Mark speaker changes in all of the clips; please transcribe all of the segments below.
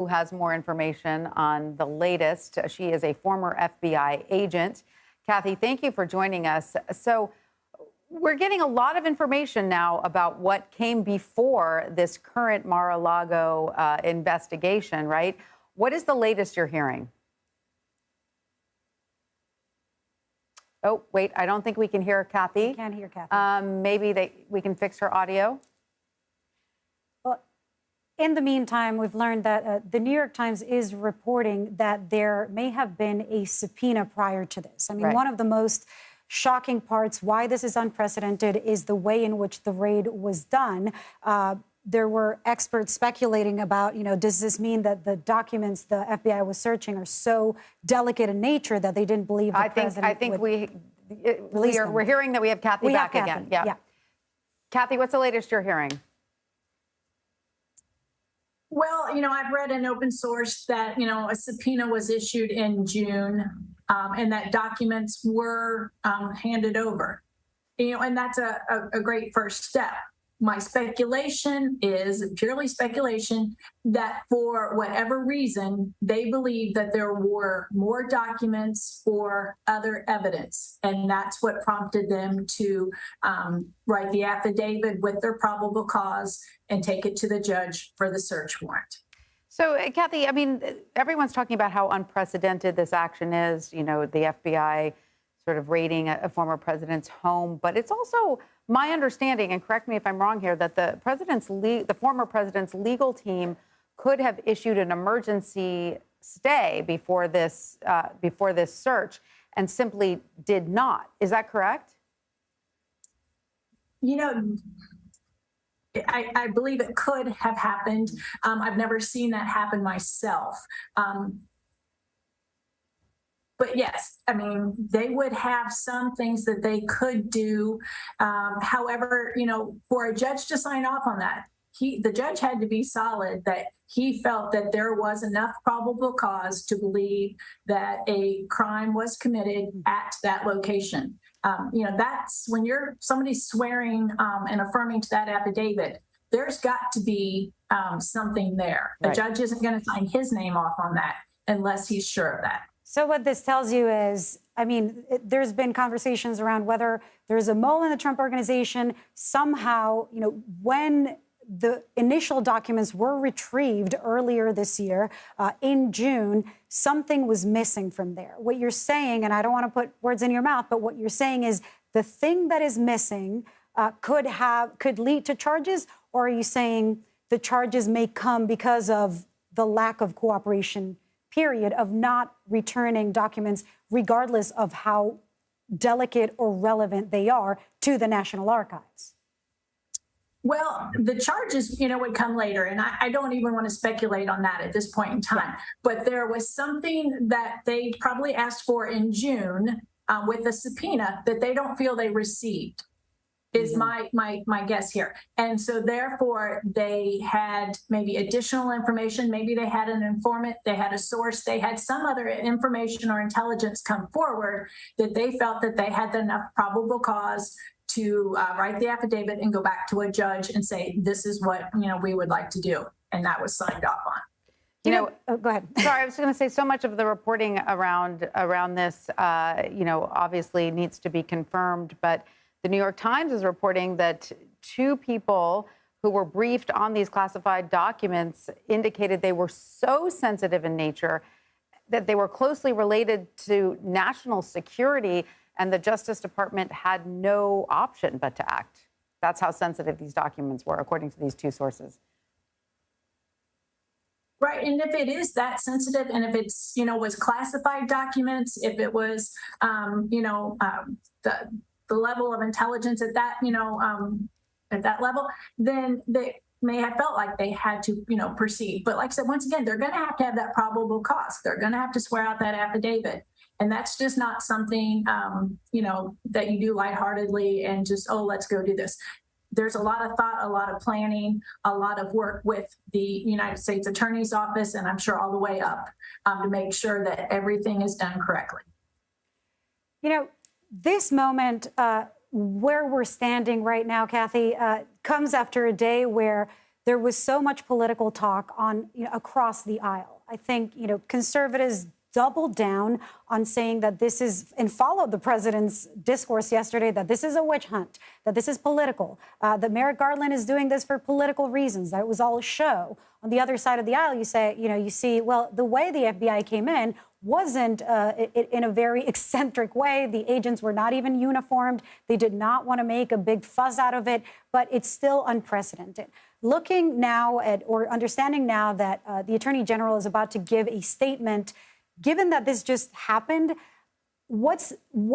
Speaker 1: who has more information on the latest. She is a former FBI agent. Kathy, thank you for joining us. So we're getting a lot of information now about what came before this current Mar-a-Lago investigation, right? What is the latest you're hearing? Oh, wait, I don't think we can hear Kathy.
Speaker 2: We can't hear Kathy.
Speaker 1: Maybe we can fix her audio.
Speaker 2: Well, in the meantime, we've learned that the New York Times is reporting that there may have been a subpoena prior to this. I mean,
Speaker 1: Right.
Speaker 2: One of the most shocking parts, why this is unprecedented, is the way in which the raid was done. There were experts speculating about, does this mean that the documents the FBI was searching are so delicate in nature that they didn't believe the president
Speaker 1: I think
Speaker 2: we're
Speaker 1: hearing that we have Kathy back again. Yeah. Kathy, what's the latest you're hearing?
Speaker 3: Well, I've read in open source that, a subpoena was issued in June and that documents were handed over, and that's a great first step. My speculation is purely speculation that for whatever reason, they believe that there were more documents or other evidence. And that's what prompted them to write the affidavit with their probable cause and take it to the judge for the search warrant.
Speaker 1: So, Kathy, I mean, everyone's talking about how unprecedented this action is, the FBI sort of raiding a former president's home. But it's also my understanding, and correct me if I'm wrong here, that the former president's legal team could have issued an emergency stay before this search and simply did not. Is that correct?
Speaker 3: I believe it could have happened. I've never seen that happen myself. But yes, I mean, they would have some things that they could do. However, for a judge to sign off on that, the judge had to be solid that he felt that there was enough probable cause to believe that a crime was committed at that location. That's when somebody's swearing and affirming to that affidavit, there's got to be something there. The judge isn't going to sign his name off on that unless he's sure of that.
Speaker 2: So what this tells you is, I mean, there's been conversations around whether there's a mole in the Trump organization. Somehow, when the initial documents were retrieved earlier this year in June, something was missing from there. What you're saying, and I don't want to put words in your mouth, but what you're saying is the thing that is missing could lead to charges, or are you saying the charges may come because of the lack of cooperation, period, of not returning documents, regardless of how delicate or relevant they are to the National Archives?
Speaker 3: Well, the charges, would come later, and I don't even want to speculate on that at this point in time. But there was something that they probably asked for in June with the subpoena that they don't feel they received, is my guess here. And so therefore, they had maybe additional information. Maybe they had an informant, they had a source, they had some other information or intelligence come forward that they felt that they had enough probable cause to write the affidavit and go back to a judge and say, this is what, we would like to do. And that was signed off on.
Speaker 2: Go ahead.
Speaker 1: Sorry, I was going to say so much of the reporting around this, obviously needs to be confirmed. But the New York Times is reporting that two people who were briefed on these classified documents indicated they were so sensitive in nature that they were closely related to national security, and the Justice Department had no option but to act. That's how sensitive these documents were, according to these two sources.
Speaker 3: Right, and if it is that sensitive, and if it's, was classified documents, if it was, the level of intelligence at that, at that level, then they may have felt like they had to, proceed. But like I said, once again, they're going to have that probable cause. They're going to have to swear out that affidavit. And that's just not something, that you do lightheartedly and just, oh, let's go do this. There's a lot of thought, a lot of planning, a lot of work with the United States Attorney's Office, and I'm sure all the way up to make sure that everything is done correctly.
Speaker 2: This moment where we're standing right now, Kathy, comes after a day where there was so much political talk on, across the aisle. I think, conservatives doubled down on saying that this is, and followed the president's discourse yesterday, that this is a witch hunt, that this is political, that Merrick Garland is doing this for political reasons, that it was all a show. On the other side of the aisle, you say, you see, well, the way the FBI came in wasn't in a very eccentric way. The agents were not even uniformed. They did not want to make a big fuss out of it, but it's still unprecedented. Looking now at, or understanding now that the Attorney General is about to give a statement, given that this just happened, what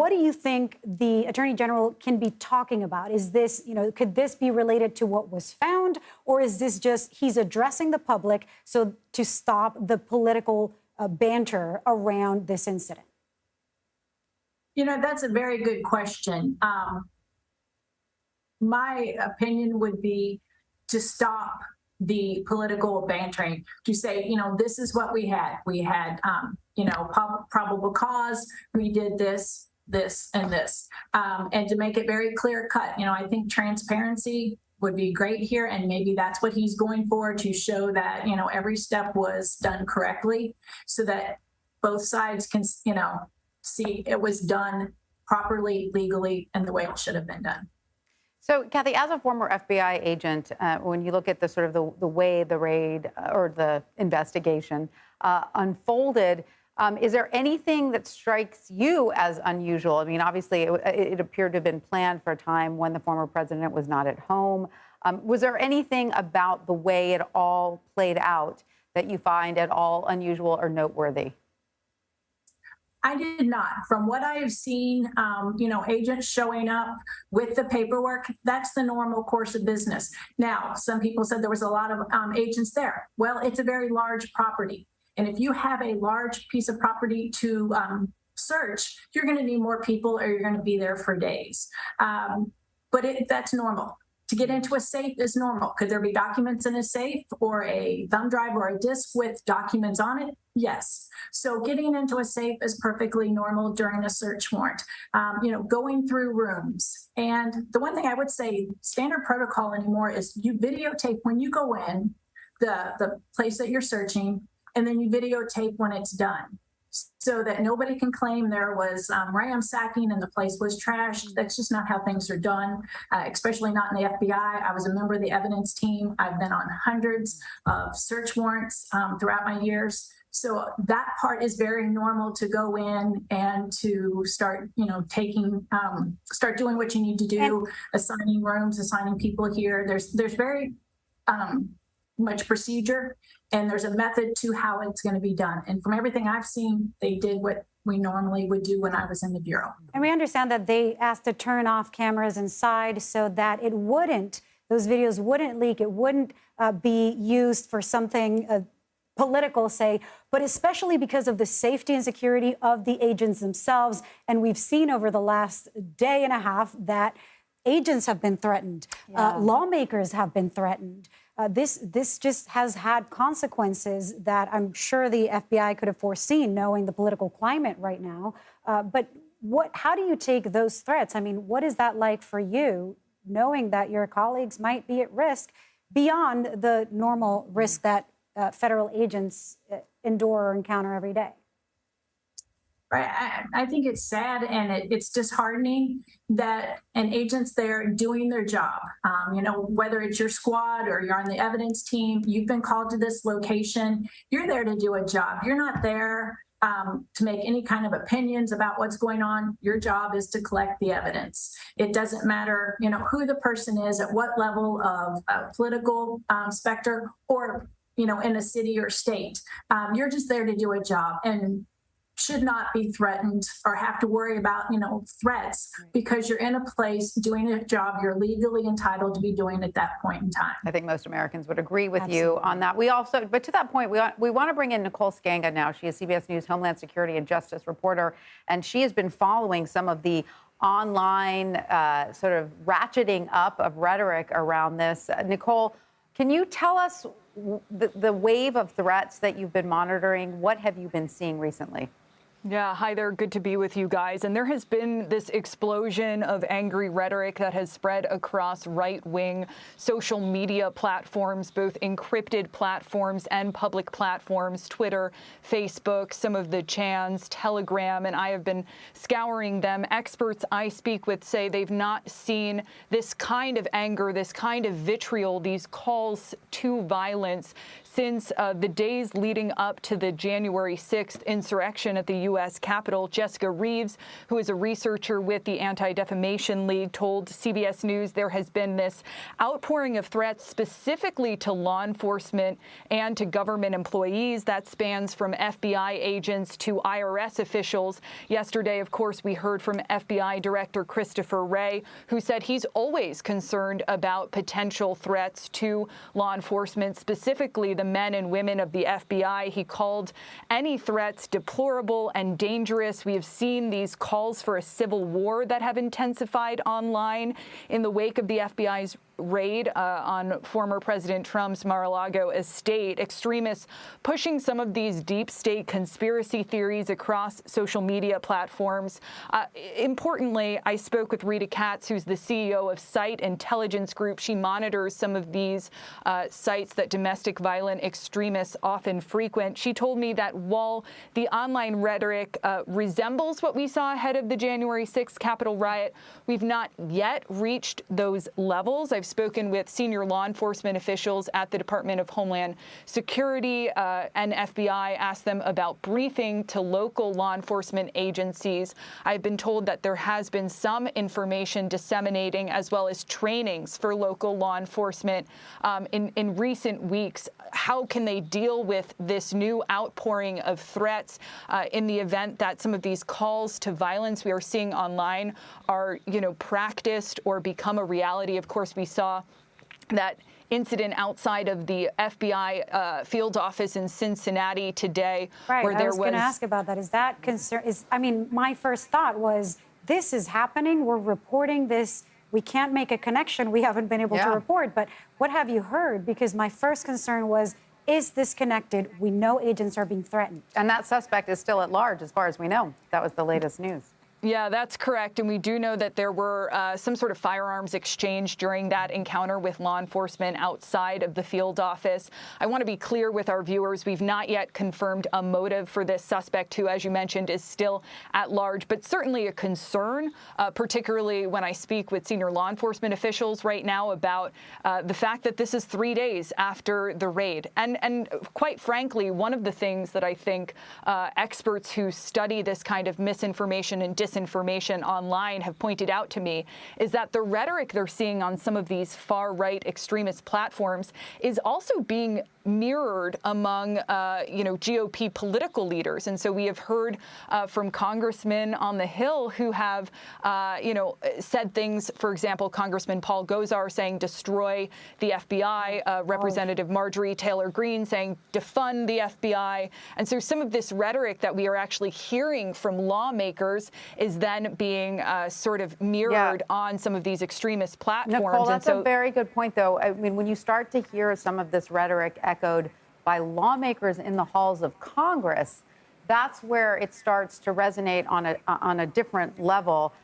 Speaker 2: do you think the Attorney General can be talking about? Is this, could this be related to what was found, or is this just he's addressing the public so to stop the political banter around this incident?
Speaker 3: That's a very good question. My opinion would be to stop the political bantering, to say, this is what we had. We had, probable cause. We did this, and this, and to make it very clear cut. I think transparency would be great here, and maybe that's what he's going for, to show that, every step was done correctly, so that both sides can, see it was done properly, legally, and the way it should have been done.
Speaker 1: So, Kathy, as a former FBI agent, when you look at the sort of the way the raid or the investigation unfolded, is there anything that strikes you as unusual? I mean, obviously, it appeared to have been planned for a time when the former president was not at home. Was there anything about the way it all played out that you find at all unusual or noteworthy?
Speaker 3: I did not. From what I have seen, agents showing up with the paperwork, that's the normal course of business. Now, some people said there was a lot of agents there. Well, it's a very large property. And if you have a large piece of property to search, you're going to need more people, or you're going to be there for days. But that's normal. To get into a safe is normal. Could there be documents in a safe, or a thumb drive, or a disk with documents on it? Yes. So getting into a safe is perfectly normal during a search warrant. Going through rooms. And the one thing I would say, standard protocol anymore, is you videotape when you go in the place that you're searching, and then you videotape when it's done, so that nobody can claim there was ransacking and the place was trashed. That's just not how things are done, especially not in the FBI. I was a member of the evidence team. I've been on hundreds of search warrants throughout my years. So that part is very normal, to go in and to start, start doing what you need to do, assigning rooms, assigning people here. There's very much procedure, and there's a method to how it's going to be done. And from everything I've seen, they did what we normally would do when I was in the Bureau.
Speaker 2: And we understand that they asked to turn off cameras inside so that those videos wouldn't leak, it wouldn't be used for something political, say, but especially because of the safety and security of the agents themselves. And we've seen over the last day and a half that agents have been threatened, lawmakers have been threatened. This just has had consequences that I'm sure the FBI could have foreseen, knowing the political climate right now. But how do you take those threats? I mean, what is that like for you, knowing that your colleagues might be at risk beyond the normal risk that federal agents endure or encounter every day?
Speaker 3: Right. I think it's sad, and it's disheartening that an agent's there doing their job. Whether it's your squad or you're on the evidence team, you've been called to this location. You're there to do a job. You're not there to make any kind of opinions about what's going on. Your job is to collect the evidence. It doesn't matter, who the person is, at what level of political specter, or, in a city or state. You're just there to do a job, and should not be threatened or have to worry about, threats, because you're in a place doing a job you're legally entitled to be doing at that point in time.
Speaker 1: I think most Americans would agree with you on that. But to that point, we want to bring in Nicole Skanga now. She is CBS News Homeland Security and Justice reporter, and she has been following some of the online sort of ratcheting up of rhetoric around this. Nicole, can you tell us the wave of threats that you've been monitoring? What have you been seeing recently?
Speaker 4: Yeah, hi there. Good to be with you guys. And there has been this explosion of angry rhetoric that has spread across right-wing social media platforms, both encrypted platforms and public platforms, Twitter, Facebook, some of the Chans, Telegram, and I have been scouring them. Experts I speak with say they've not seen this kind of anger, this kind of vitriol, these calls to violence since the days leading up to the January 6th insurrection at the U.S. Capitol. Jessica Reeves, who is a researcher with the Anti-Defamation League, told CBS News there has been this outpouring of threats specifically to law enforcement and to government employees that spans from FBI agents to IRS officials. Yesterday, of course, we heard from FBI Director Christopher Wray, who said he's always concerned about potential threats to law enforcement, specifically the men and women of the FBI. He called any threats deplorable and dangerous. We have seen these calls for a civil war that have intensified online in the wake of the FBI's raid on former President Trump's Mar-a-Lago estate. Extremists pushing some of these deep state conspiracy theories across social media platforms. Importantly, I spoke with Rita Katz, who's the CEO of Site Intelligence Group. She monitors some of these sites that domestic violent extremists often frequent. She told me that while the online rhetoric resembles what we saw ahead of the January 6th Capitol riot, we've not yet reached those levels. I've spoken with senior law enforcement officials at the Department of Homeland Security and FBI, asked them about briefing to local law enforcement agencies. I've been told that there has been some information disseminating as well as trainings for local law enforcement in recent weeks. How can they deal with this new outpouring of threats in the event that some of these calls to violence we are seeing online are, practiced or become a reality? Of course, we saw that incident outside of the FBI field office in Cincinnati today,
Speaker 2: right,
Speaker 4: where there
Speaker 2: I was going to ask about that. Is that concern? My first thought was, this is happening. We're reporting this. We can't make a connection. We haven't been able to report. But what have you heard? Because my first concern was, is this connected? We know agents are being threatened.
Speaker 1: And that suspect is still at large, as far as we know. That was the latest news.
Speaker 4: Yeah, that's correct. And we do know that there were some sort of firearms exchange during that encounter with law enforcement outside of the field office. I want to be clear with our viewers. We've not yet confirmed a motive for this suspect, who, as you mentioned, is still at large, but certainly a concern, particularly when I speak with senior law enforcement officials right now about the fact that this is 3 days after the raid. And quite frankly, one of the things that I think experts who study this kind of misinformation and disinformation online have pointed out to me is that the rhetoric they're seeing on some of these far-right extremist platforms is also being mirrored among, GOP political leaders. And so we have heard from congressmen on the Hill who have, said things, for example, Congressman Paul Gosar saying destroy the FBI, Representative Marjorie Taylor Greene saying defund the FBI. And so some of this rhetoric that we are actually hearing from lawmakers is then being sort of mirrored on some of these extremist platforms.
Speaker 1: Nicole, that's a very good point, though. I mean, when you start to hear some of this rhetoric echoed by lawmakers in the halls of Congress, that's where it starts to resonate on a different level.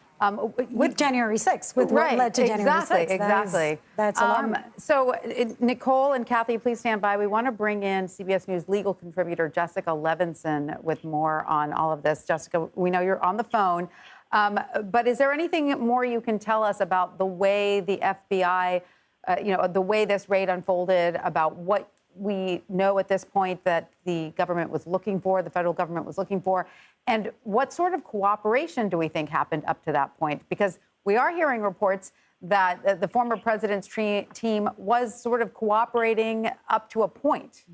Speaker 2: With January 6th, with what led to January 6th.
Speaker 1: Exactly.
Speaker 2: That's alarming.
Speaker 1: So, Nicole and Kathy, please stand by. We want to bring in CBS News legal contributor Jessica Levinson with more on all of this. Jessica, we know you're on the phone, but is there anything more you can tell us about the way the FBI, the way this raid unfolded, about what we know at this point that the government was looking for, the federal government was looking for, and what sort of cooperation do we think happened up to that point? Because we are hearing reports that the former president's team was sort of cooperating up to a point.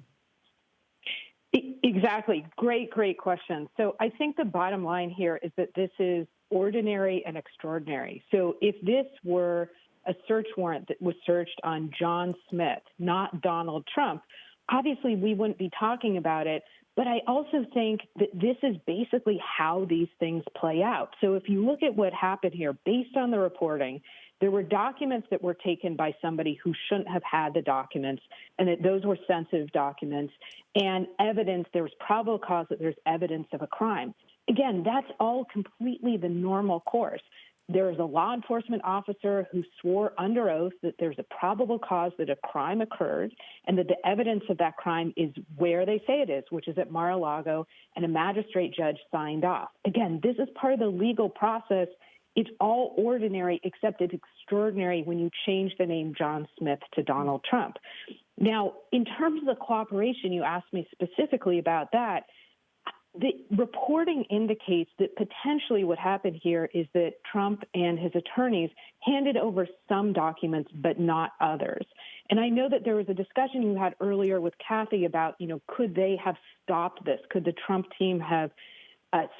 Speaker 5: Exactly. Great question. So I think the bottom line here is that this is ordinary and extraordinary. So if this were a search warrant that was searched on John Smith, not Donald Trump, obviously we wouldn't be talking about it. But I also think that this is basically how these things play out. So if you look at what happened here, based on the reporting, there were documents that were taken by somebody who shouldn't have had the documents, and that those were sensitive documents, and evidence, there was probable cause that there's evidence of a crime. Again, that's all completely the normal course. There is a law enforcement officer who swore under oath that there's a probable cause that a crime occurred and that the evidence of that crime is where they say it is, which is at Mar-a-Lago, and a magistrate judge signed off. Again, this is part of the legal process. It's all ordinary, except it's extraordinary when you change the name John Smith to Donald Trump. Now, in terms of the cooperation, you asked me specifically about that. The reporting indicates that potentially what happened here is that Trump and his attorneys handed over some documents, but not others. And I know that there was a discussion you had earlier with Kathy about, could they have stopped this? Could the Trump team have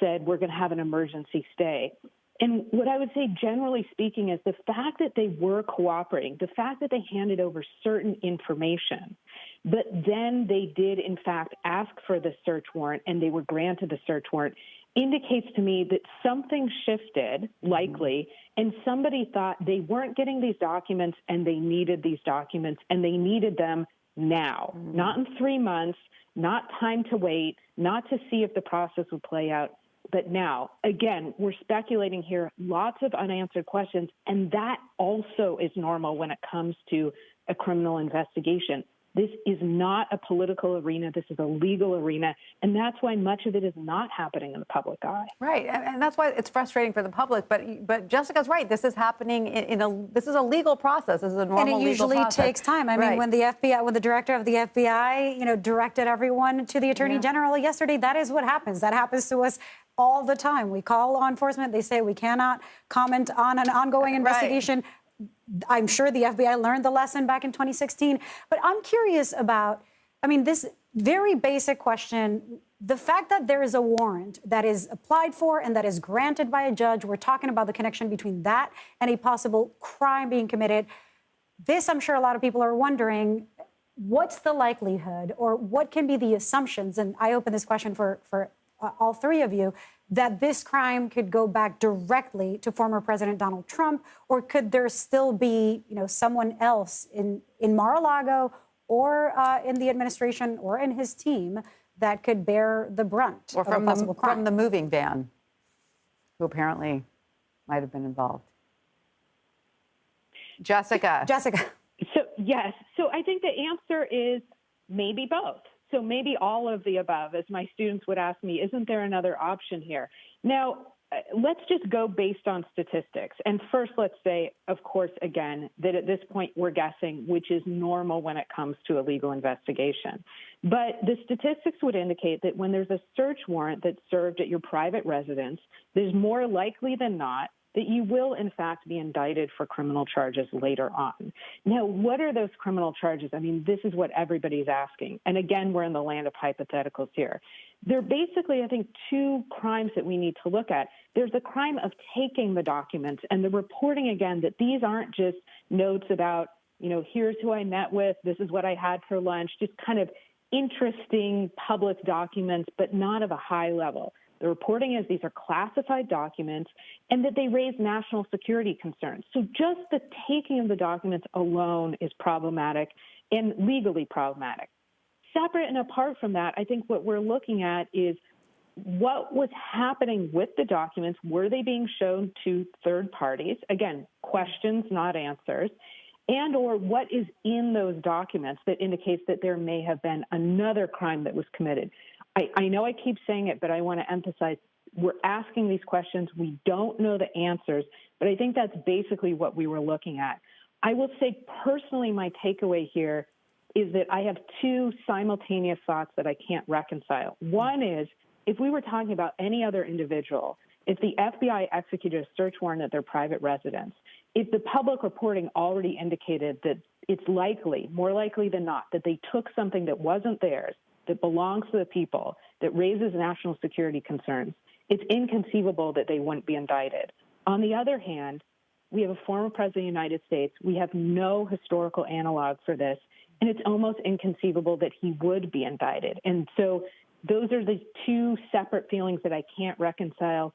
Speaker 5: said, we're going to have an emergency stay? And what I would say, generally speaking, is the fact that they were cooperating, the fact that they handed over certain information, but then they did, in fact, ask for the search warrant and they were granted the search warrant, indicates to me that something shifted, likely, and somebody thought they weren't getting these documents and they needed these documents and they needed them now, not in 3 months, not time to wait, not to see if the process would play out. But now, again, we're speculating here, lots of unanswered questions, and that also is normal when it comes to a criminal investigation. This is not a political arena. This is a legal arena, and that's why much of it is not happening in the public eye.
Speaker 1: Right, and that's why it's frustrating for the public. But Jessica's right. This is happening this is a legal process. This is a normal legal process.
Speaker 2: And it usually takes time. I mean, when the director of the FBI, directed everyone to the Attorney General yesterday, that is what happens. That happens to us all the time. We call law enforcement. They say we cannot comment on an ongoing investigation. Right. I'm sure the FBI learned the lesson back in 2016. But I'm curious about, this very basic question, the fact that there is a warrant that is applied for and that is granted by a judge, we're talking about the connection between that and a possible crime being committed. This, I'm sure a lot of people are wondering, what's the likelihood or what can be the assumptions? And I open this question for all three of you, that this crime could go back directly to former President Donald Trump, or could there still be, someone else in Mar-a-Lago or in the administration or in his team that could bear the brunt
Speaker 1: or
Speaker 2: of a possible crime?
Speaker 1: From the moving van, who apparently might have been involved. Jessica.
Speaker 5: So, yes. So I think the answer is maybe both. So maybe all of the above, as my students would ask me, isn't there another option here? Now, let's just go based on statistics. And first, let's say, of course, again, that at this point we're guessing, which is normal when it comes to a legal investigation. But the statistics would indicate that when there's a search warrant that's served at your private residence, there's more likely than not that you will, in fact, be indicted for criminal charges later on. Now, what are those criminal charges? This is what everybody's asking. And again, we're in the land of hypotheticals here. There are basically, I think, two crimes that we need to look at. There's a crime of taking the documents and the reporting, again, that these aren't just notes about, here's who I met with, this is what I had for lunch, just kind of interesting public documents, but not of a high level. The reporting is these are classified documents and that they raise national security concerns. So just the taking of the documents alone is problematic and legally problematic. Separate and apart from that, I think what we're looking at is what was happening with the documents. Were they being shown to third parties? Again, questions, not answers. And or what is in those documents that indicates that there may have been another crime that was committed. I know I keep saying it, but I want to emphasize we're asking these questions. We don't know the answers, but I think that's basically what we were looking at. I will say personally, my takeaway here is that I have two simultaneous thoughts that I can't reconcile. One is, if we were talking about any other individual, if the FBI executed a search warrant at their private residence, if the public reporting already indicated that it's likely, more likely than not, that they took something that wasn't theirs, that belongs to the people, that raises national security concerns, it's inconceivable that they wouldn't be indicted. On the other hand, we have a former president of the United States. We have no historical analog for this, and it's almost inconceivable that he would be indicted. And so those are the two separate feelings that I can't reconcile.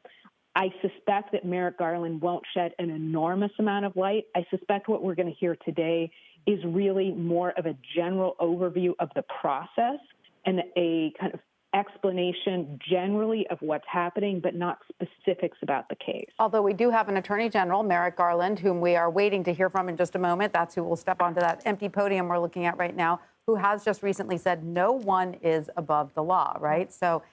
Speaker 5: I suspect that Merrick Garland won't shed an enormous amount of light. I suspect what we're going to hear today is really more of a general overview of the process and a kind of explanation generally of what's happening, but not specifics about the case.
Speaker 1: Although we do have an Attorney General, Merrick Garland, whom we are waiting to hear from in just a moment. That's who will step onto that empty podium we're looking at right now, who has just recently said no one is above the law, right? So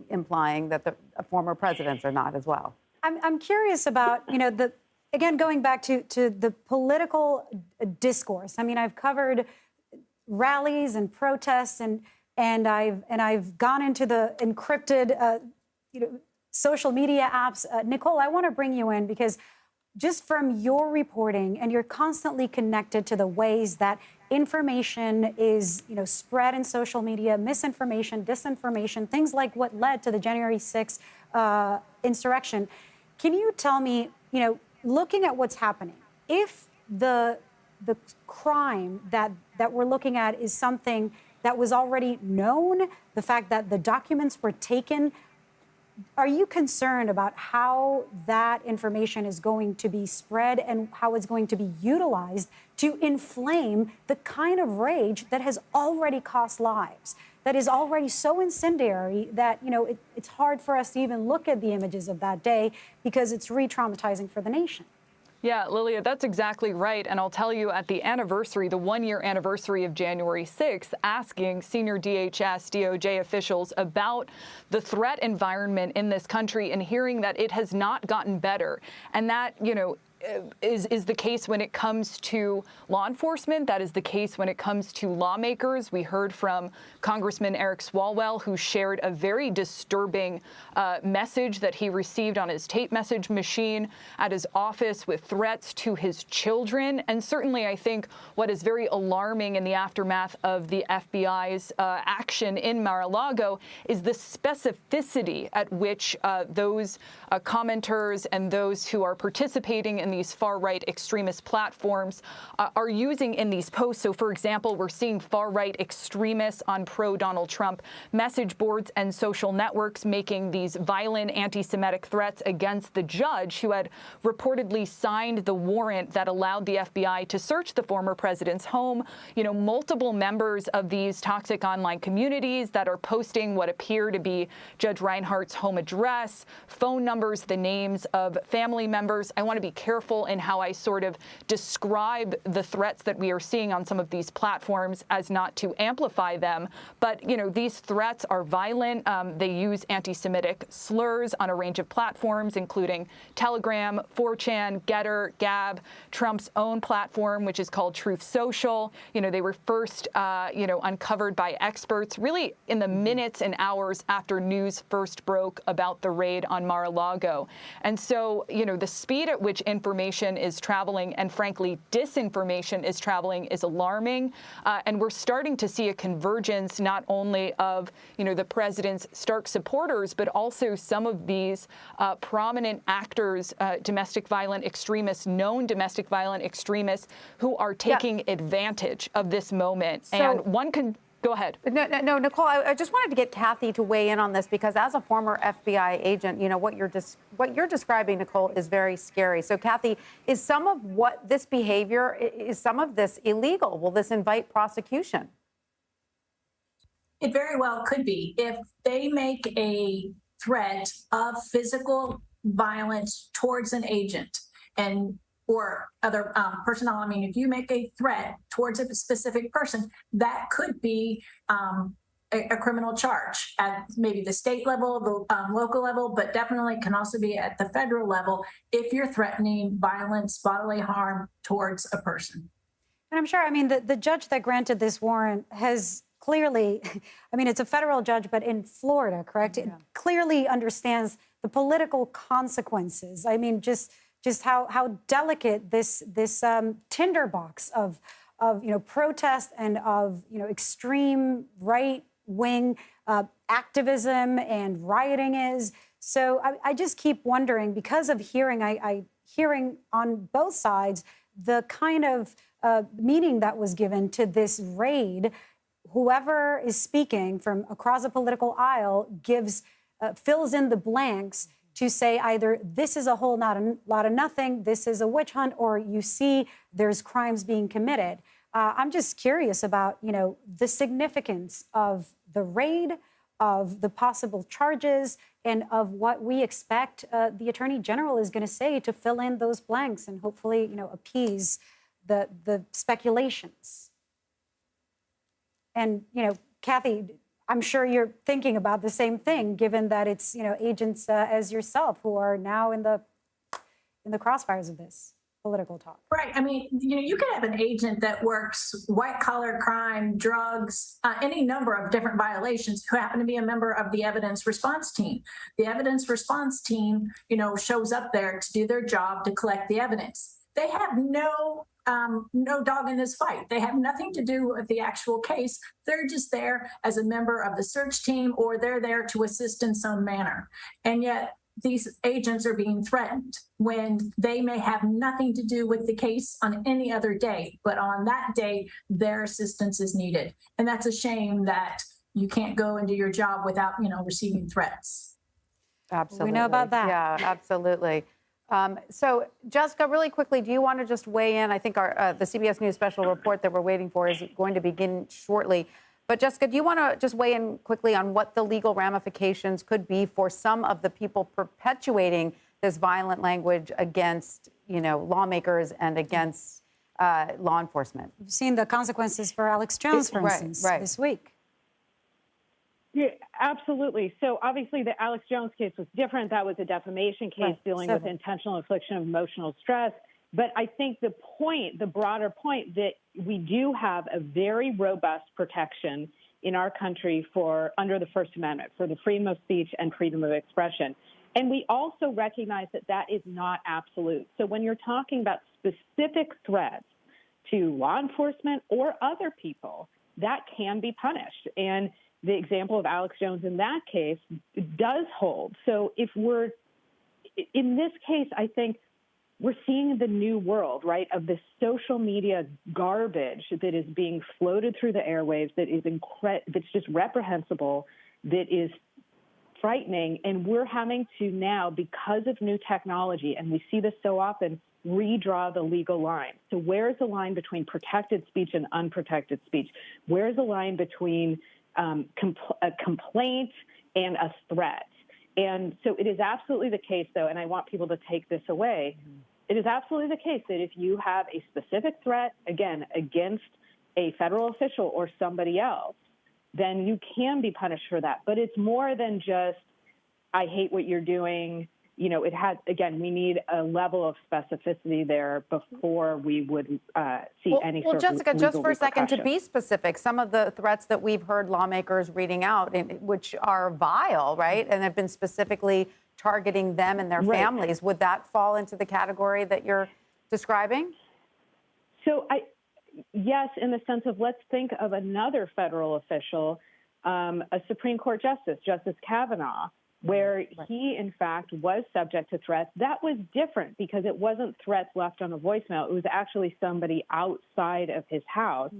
Speaker 1: implying that the former presidents are not as well.
Speaker 2: I'm curious about, again, going back to the political discourse. I mean, I've covered rallies and protests, and I've gone into the encrypted, social media apps. Nicole, I want to bring you in because just from your reporting, and you're constantly connected to the ways that information is, spread in social media, misinformation, disinformation, things like what led to the January 6th insurrection. Can you tell me, looking at what's happening, if the crime that we're looking at is something that was already known, the fact that the documents were taken, are you concerned about how that information is going to be spread and how it's going to be utilized to inflame the kind of rage that has already cost lives, that is already so incendiary that, it's hard for us to even look at the images of that day because it's re-traumatizing for the nation?
Speaker 4: Yeah, Lilia, that's exactly right. And I'll tell you, at the anniversary, the one-year anniversary of January 6th, asking senior DHS, DOJ officials about the threat environment in this country and hearing that it has not gotten better. And that, is the case when it comes to law enforcement. That is the case when it comes to lawmakers. We heard from Congressman Eric Swalwell, who shared a very disturbing message that he received on his tape message machine at his office with threats to his children. And certainly, I think what is very alarming in the aftermath of the FBI's action in Mar-a-Lago is the specificity at which those commenters and those who are participating in these far-right extremist platforms are using in these posts. So, for example, we're seeing far-right extremists on pro-Donald Trump message boards and social networks making these violent anti-Semitic threats against the judge who had reportedly signed the warrant that allowed the FBI to search the former president's home. Multiple members of these toxic online communities that are posting what appear to be Judge Reinhart's home address, phone numbers, the names of family members. I want to be careful in how I sort of describe the threats that we are seeing on some of these platforms as not to amplify them. But, these threats are violent. They use anti-Semitic slurs on a range of platforms, including Telegram, 4chan, Getter, Gab, Trump's own platform, which is called Truth Social. They were first, uncovered by experts really in the minutes and hours after news first broke about the raid on Mar-a-Lago. And so, the speed at which information is traveling and, frankly, disinformation is traveling is alarming. And we're starting to see a convergence not only of, the president's stark supporters, but also some of these prominent actors, domestic violent extremists, known domestic violent extremists who are taking advantage of this moment.
Speaker 1: So,
Speaker 4: and one can go ahead.
Speaker 1: No, Nicole, I just wanted to get Kathy to weigh in on this because as a former FBI agent, what you're describing, Nicole, is very scary. So, Kathy, is some of what this behavior, is some of this illegal? Will this invite prosecution?
Speaker 3: It very well could be. If they make a threat of physical violence towards an agent or other personnel, if you make a threat towards a specific person, that could be a criminal charge at maybe the state level, the local level, but definitely can also be at the federal level if you're threatening violence, bodily harm towards a person.
Speaker 2: And I'm sure, the judge that granted this warrant has clearly, it's a federal judge, but in Florida, correct? Yeah. It clearly understands the political consequences. Just how delicate this tinderbox of protest and of extreme right-wing activism and rioting is. So I just keep wondering, because of hearing on both sides the kind of meaning that was given to this raid. Whoever is speaking from across a political aisle fills in the blanks to say either this is a whole lot of nothing, this is a witch hunt, or you see there's crimes being committed. I'm just curious about, the significance of the raid, of the possible charges, and of what we expect the Attorney General is going to say to fill in those blanks and hopefully, appease the speculations. And, Kathy, I'm sure you're thinking about the same thing, given that it's, agents as yourself who are now in the crossfires of this political talk.
Speaker 3: Right. I mean, you can have an agent that works white collar crime, drugs, any number of different violations who happen to be a member of the evidence response team. The evidence response team, shows up there to do their job to collect the evidence. They have no dog in this fight. They have nothing to do with the actual case. They're just there as a member of the search team, or they're there to assist in some manner. And yet these agents are being threatened when they may have nothing to do with the case on any other day, but on that day, their assistance is needed. And that's a shame that you can't go and do your job without, receiving threats.
Speaker 1: Absolutely.
Speaker 2: We know about that.
Speaker 1: Yeah, absolutely. So, Jessica, really quickly, do you want to just weigh in? I think the CBS News special report that we're waiting for is going to begin shortly. But, Jessica, do you want to just weigh in quickly on what the legal ramifications could be for some of the people perpetuating this violent language against, lawmakers and against law enforcement?
Speaker 2: We've seen the consequences for Alex Jones, for instance, this week.
Speaker 5: Yeah, absolutely. So obviously the Alex Jones case was different. That was a defamation case dealing with intentional infliction of emotional stress. But I think the broader point that we do have a very robust protection in our country under the First Amendment for the freedom of speech and freedom of expression. And we also recognize that that is not absolute. So when you're talking about specific threats to law enforcement or other people, that can be punished. And the example of Alex Jones in that case does hold. So in this case, I think we're seeing the new world, right, of this social media garbage that is being floated through the airwaves, that's just reprehensible, that is frightening. And we're having to now, because of new technology, and we see this so often, redraw the legal line. So where's the line between protected speech and unprotected speech? Where's the line between a complaint and a threat? And so it is absolutely the case, though, and I want people to take this away. It is absolutely the case that if you have a specific threat, again, against a federal official or somebody else, then you can be punished for that. But it's more than just, I hate what you're doing. It has, again, we need a level of specificity there before we would see any sort of
Speaker 1: Jessica, just for a second, to
Speaker 5: repercussion.
Speaker 1: be specific, some of the threats that we've heard lawmakers reading out, which are vile, right, and have been specifically targeting them and their families, would that fall into the category that you're describing?
Speaker 5: So, yes, in the sense of, let's think of another federal official, a Supreme Court Justice, Justice Kavanaugh, where he, in fact, was subject to threats. That was different because it wasn't threats left on a voicemail. It was actually somebody outside of his house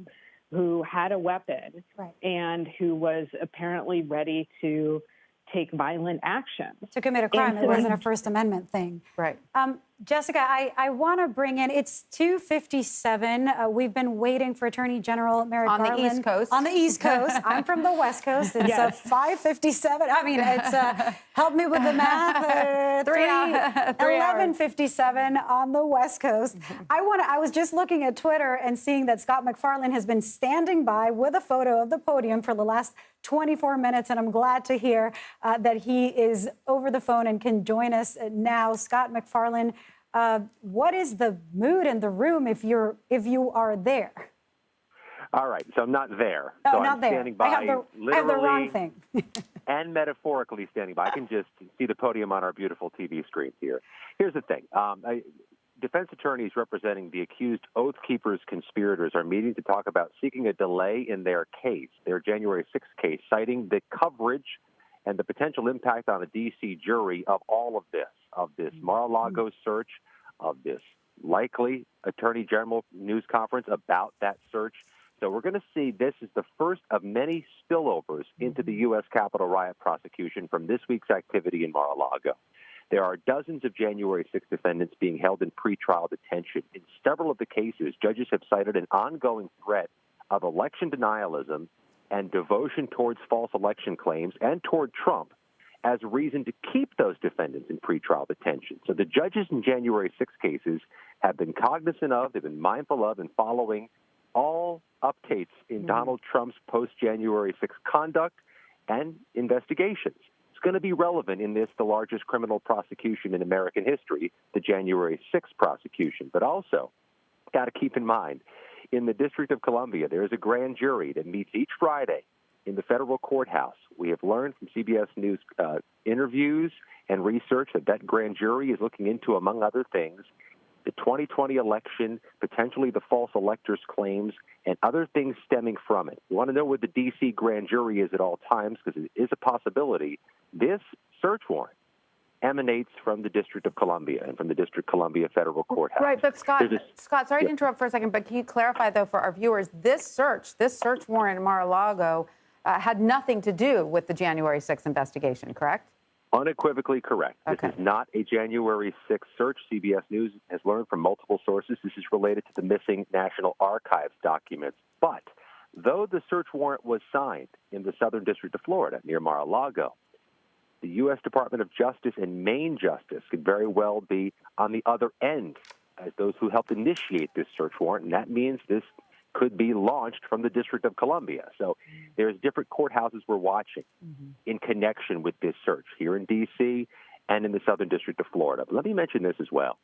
Speaker 5: who had a weapon and who was apparently ready to take violent action.
Speaker 2: To commit a crime. It wasn't a First Amendment thing.
Speaker 1: Right.
Speaker 2: Jessica, I want to bring in, it's 2:57. We've been waiting for Attorney General Merrick Garland.
Speaker 1: On the East Coast.
Speaker 2: On the East Coast. I'm from the West Coast. It's 5:57. I mean, it's, help me with the math. 11:57 on the West Coast. I was just looking at Twitter and seeing that Scott McFarlane has been standing by with a photo of the podium for the last 24 minutes, and I'm glad to hear that he is over the phone and can join us now. Scott McFarlane, what is the mood in the room if you are there?
Speaker 6: All right, so I'm not there.
Speaker 2: No,
Speaker 6: so
Speaker 2: not
Speaker 6: I'm
Speaker 2: there.
Speaker 6: standing by,
Speaker 2: I have the wrong thing.
Speaker 6: and metaphorically standing by. I can just see the podium on our beautiful TV screens here. Here's the thing. Defense attorneys representing the accused Oath Keepers conspirators are meeting to talk about seeking a delay in their case, their January 6th case, citing the coverage and the potential impact on a D.C. jury of all of this Mar-a-Lago search, of this likely Attorney General news conference about that search. So we're going to see this is the first of many spillovers into the U.S. Capitol riot prosecution from this week's activity in Mar-a-Lago. There are dozens of January 6 defendants being held in pretrial detention. In several of the cases, judges have cited an ongoing threat of election denialism and devotion towards false election claims and toward Trump as reason to keep those defendants in pretrial detention. So the judges in January 6 cases have been cognizant of, they've been mindful of, and following all updates in Donald Trump's post-January 6 conduct and investigations. It's going to be relevant in this, the largest criminal prosecution in American history, the January 6 prosecution. But also, got to keep in mind, in the District of Columbia, there is a grand jury that meets each Friday in the federal courthouse. We have learned from CBS News interviews and research that grand jury is looking into, among other things, the 2020 election, potentially the false electors claims, and other things stemming from it. You want to know where the D.C. grand jury is at all times, because it is a possibility. This search warrant emanates from the District of Columbia and from the District of Columbia Federal Courthouse.
Speaker 1: Right, but Scott, sorry to interrupt for a second, but can you clarify, though, for our viewers, this search warrant in Mar-a-Lago had nothing to do with the January 6th investigation, correct?
Speaker 6: Unequivocally correct.
Speaker 1: Okay.
Speaker 6: This is not a January 6th search. CBS News has learned from multiple sources this is related to the missing National Archives documents. But though the search warrant was signed in the Southern District of Florida near Mar-a-Lago, the U.S. Department of Justice and Maine Justice could very well be on the other end as those who helped initiate this search warrant, and that means this could be launched from the District of Columbia. So there's different courthouses we're watching in connection with this search here in D.C. and in the Southern District of Florida. But let me mention this as well.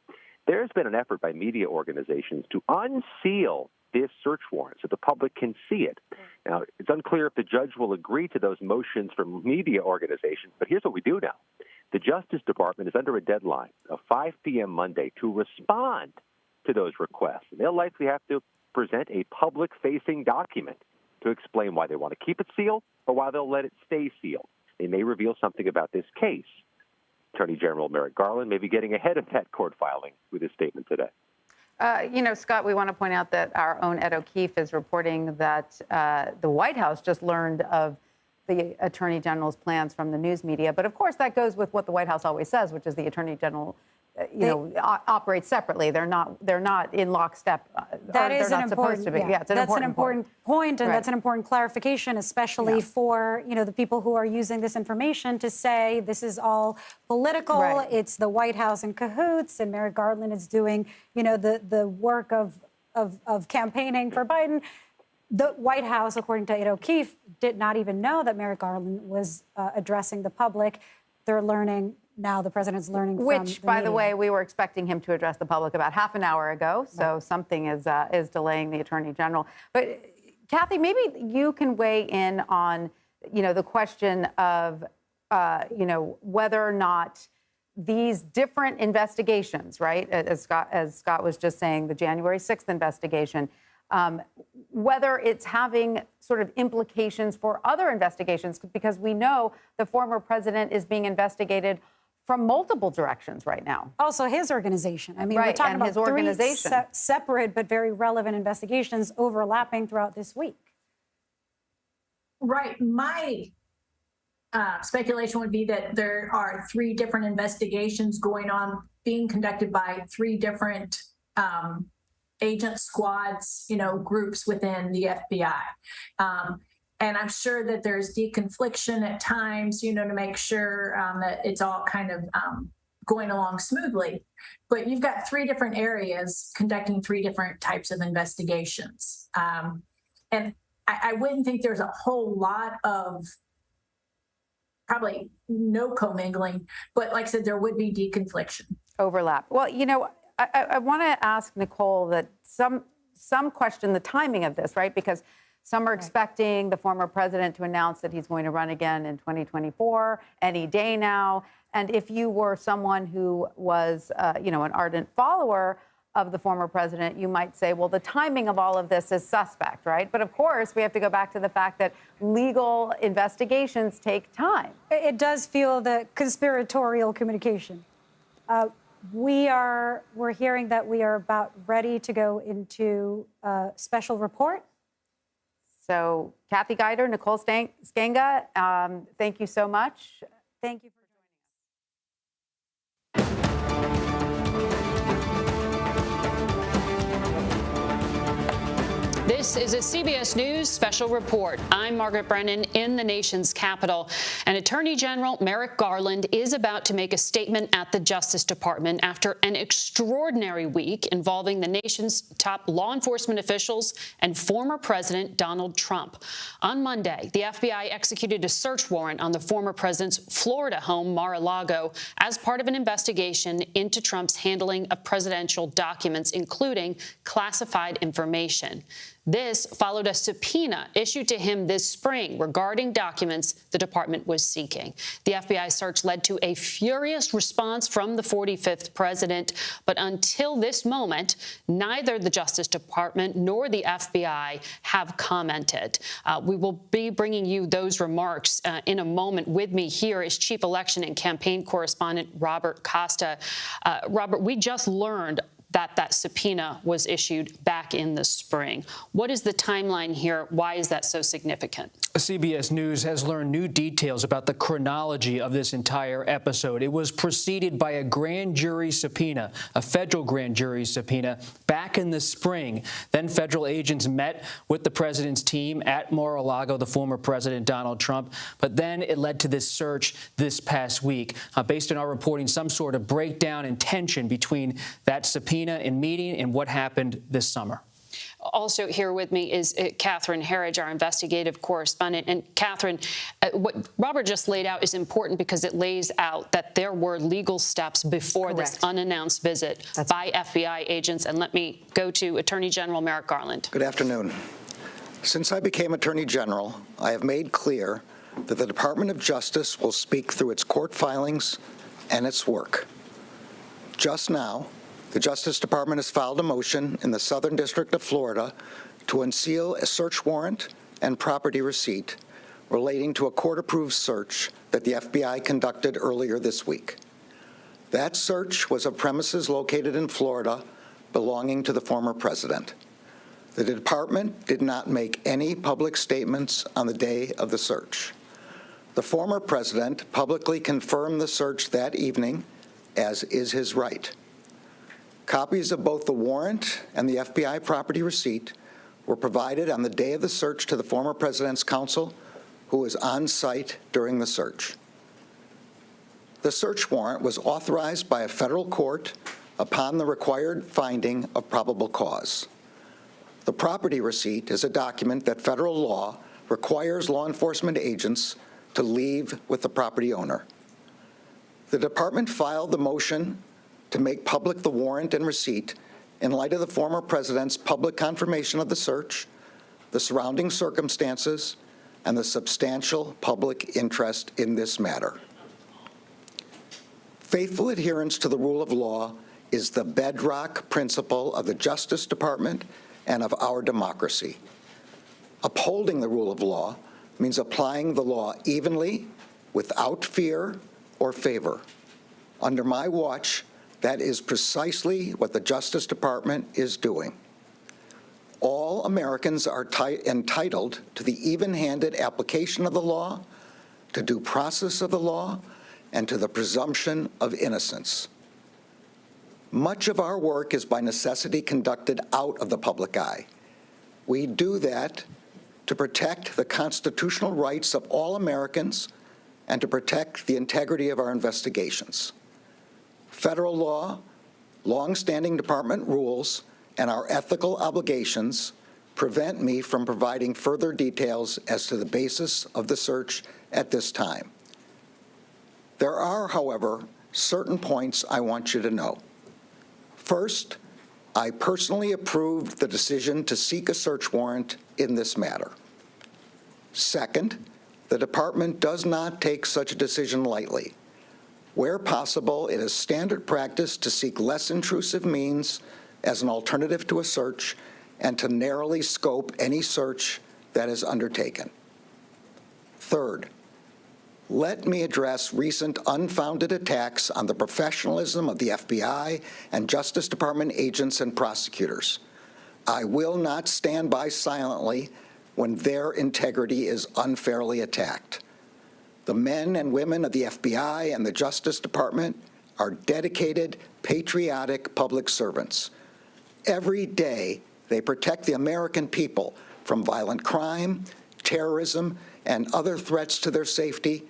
Speaker 6: There's been an effort by media organizations to unseal this search warrant so the public can see it. Now, it's unclear if the judge will agree to those motions from media organizations, but here's what we do now. The Justice Department is under a deadline of 5 p.m. Monday to respond to those requests. And they'll likely have to present a public-facing document to explain why they want to keep it sealed or why they'll let it stay sealed. They may reveal something about this case. Attorney General Merrick Garland may be getting ahead of that court filing with his statement today.
Speaker 1: Scott, we want to point out that our own Ed O'Keefe is reporting that the White House just learned of the Attorney General's plans from the news media. But of course, that goes with what the White House always says, which is the Attorney General operate separately. They're not in lockstep.
Speaker 2: That is
Speaker 1: they're
Speaker 2: an
Speaker 1: not supposed to be.
Speaker 2: important.
Speaker 1: Yeah, it's an
Speaker 2: that's
Speaker 1: important
Speaker 2: an important point, and
Speaker 1: Right.
Speaker 2: that's an important clarification, especially for the people who are using this information to say this is all political.
Speaker 1: Right.
Speaker 2: It's the White House in cahoots, and Merrick Garland is doing the work of campaigning for Biden. The White House, according to Ed O'Keefe, did not even know that Merrick Garland was addressing the public. They're learning. Now the president's learning
Speaker 1: Which,
Speaker 2: from
Speaker 1: by the
Speaker 2: media.
Speaker 1: way, we were expecting him to address the public about half an hour ago. So something is delaying the Attorney General. But Kathy, maybe you can weigh in on, the question of, whether or not these different investigations, right, as Scott was just saying, the January 6th investigation, whether it's having sort of implications for other investigations, because we know the former president is being investigated from multiple directions right now.
Speaker 2: Also, his organization. I mean, we're
Speaker 1: Right,
Speaker 2: talking
Speaker 1: and
Speaker 2: about
Speaker 1: his
Speaker 2: three
Speaker 1: organization.
Speaker 2: separate but very relevant investigations overlapping throughout this week.
Speaker 3: Right. My speculation would be that there are 3 different investigations going on, being conducted by 3 different agent squads, groups within the FBI. And I'm sure that there's deconfliction at times, to make sure that it's all kind of going along smoothly. But you've got 3 different areas conducting 3 different types of investigations. And I wouldn't think there's a whole lot of, probably no commingling, but like I said, there would be deconfliction.
Speaker 1: Overlap. Well, I want to ask Nicole that some question the timing of this, right? Because some are expecting the former president to announce that he's going to run again in 2024, any day now. And if you were someone who was, an ardent follower of the former president, you might say, well, the timing of all of this is suspect, right? But of course, we have to go back to the fact that legal investigations take time.
Speaker 2: It does feel the conspiratorial communication. We're hearing that we are about ready to go into a special report.
Speaker 1: So Kathy Geider, Nicole Skenga, thank you so much.
Speaker 2: Thank you for
Speaker 7: This is a CBS News special report. I'm Margaret Brennan in the nation's capital. And Attorney General Merrick Garland is about to make a statement at the Justice Department after an extraordinary week involving the nation's top law enforcement officials and former President Donald Trump. On Monday, the FBI executed a search warrant on the former president's Florida home, Mar-a-Lago, as part of an investigation into Trump's handling of presidential documents, including classified information. This followed a subpoena issued to him this spring regarding documents the department was seeking. The FBI search led to a furious response from the 45th president, but until this moment, neither the Justice Department nor the FBI have commented. We will be bringing you those remarks in a moment. With me here is Chief Election and Campaign Correspondent Robert Costa. Robert, we just learned that subpoena was issued back in the spring. What is the timeline here? Why is that so significant?
Speaker 8: CBS News has learned new details about the chronology of this entire episode. It was preceded by a grand jury subpoena, a federal grand jury subpoena, back in the spring. Then federal agents met with the president's team at Mar-a-Lago, the former President Donald Trump. But then it led to this search this past week. Based on our reporting, some sort of breakdown and tension between that subpoena and meeting and what happened this summer.
Speaker 7: Also here with me is Catherine Herridge, our investigative correspondent. And Catherine, what Robert just laid out is important because it lays out that there were legal steps before this unannounced visit by FBI agents. And let me go to Attorney General Merrick Garland.
Speaker 9: Good afternoon. Since I became Attorney General, I have made clear that the Department of Justice will speak through its court filings and its work. Just now, the Justice Department has filed a motion in the Southern District of Florida to unseal a search warrant and property receipt relating to a court-approved search that the FBI conducted earlier this week. That search was of premises located in Florida belonging to the former president. The department did not make any public statements on the day of the search. The former president publicly confirmed the search that evening, as is his right. Copies of both the warrant and the FBI property receipt were provided on the day of the search to the former president's counsel, who was on site during the search. The search warrant was authorized by a federal court upon the required finding of probable cause. The property receipt is a document that federal law requires law enforcement agents to leave with the property owner. The department filed the motion to make public the warrant and receipt in light of the former president's public confirmation of the search, the surrounding circumstances, and the substantial public interest in this matter. Faithful adherence to the rule of law is the bedrock principle of the Justice Department and of our democracy. Upholding the rule of law means applying the law evenly, without fear or favor. Under my watch, that is precisely what the Justice Department is doing. All Americans are entitled to the even-handed application of the law, to due process of the law, and to the presumption of innocence. Much of our work is by necessity conducted out of the public eye. We do that to protect the constitutional rights of all Americans and to protect the integrity of our investigations. Federal law, long-standing department rules, and our ethical obligations prevent me from providing further details as to the basis of the search at this time. There are, however, certain points I want you to know. First, I personally approved the decision to seek a search warrant in this matter. Second, the department does not take such a decision lightly. Where possible, it is standard practice to seek less intrusive means as an alternative to a search and to narrowly scope any search that is undertaken. Third, let me address recent unfounded attacks on the professionalism of the FBI and Justice Department agents and prosecutors. I will not stand by silently when their integrity is unfairly attacked. The men and women of the FBI and the Justice Department are dedicated, patriotic public servants. Every day, They protect the American people from violent crime, terrorism, and other threats to their safety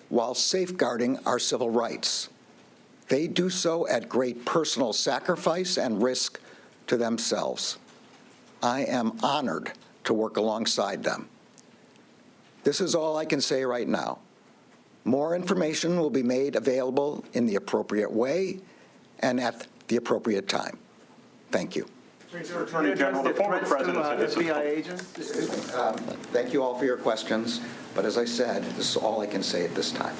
Speaker 9: while safeguarding our civil rights. They do so at great personal sacrifice and risk to themselves. I am honored to work alongside them. This is all I can say right now. More information will be made available in the appropriate way and at the appropriate time. Thank you.
Speaker 10: Mr. Attorney General, the former president said this
Speaker 9: FBI agents. Thank you all for your questions, but as I said, this is all I can say at this time.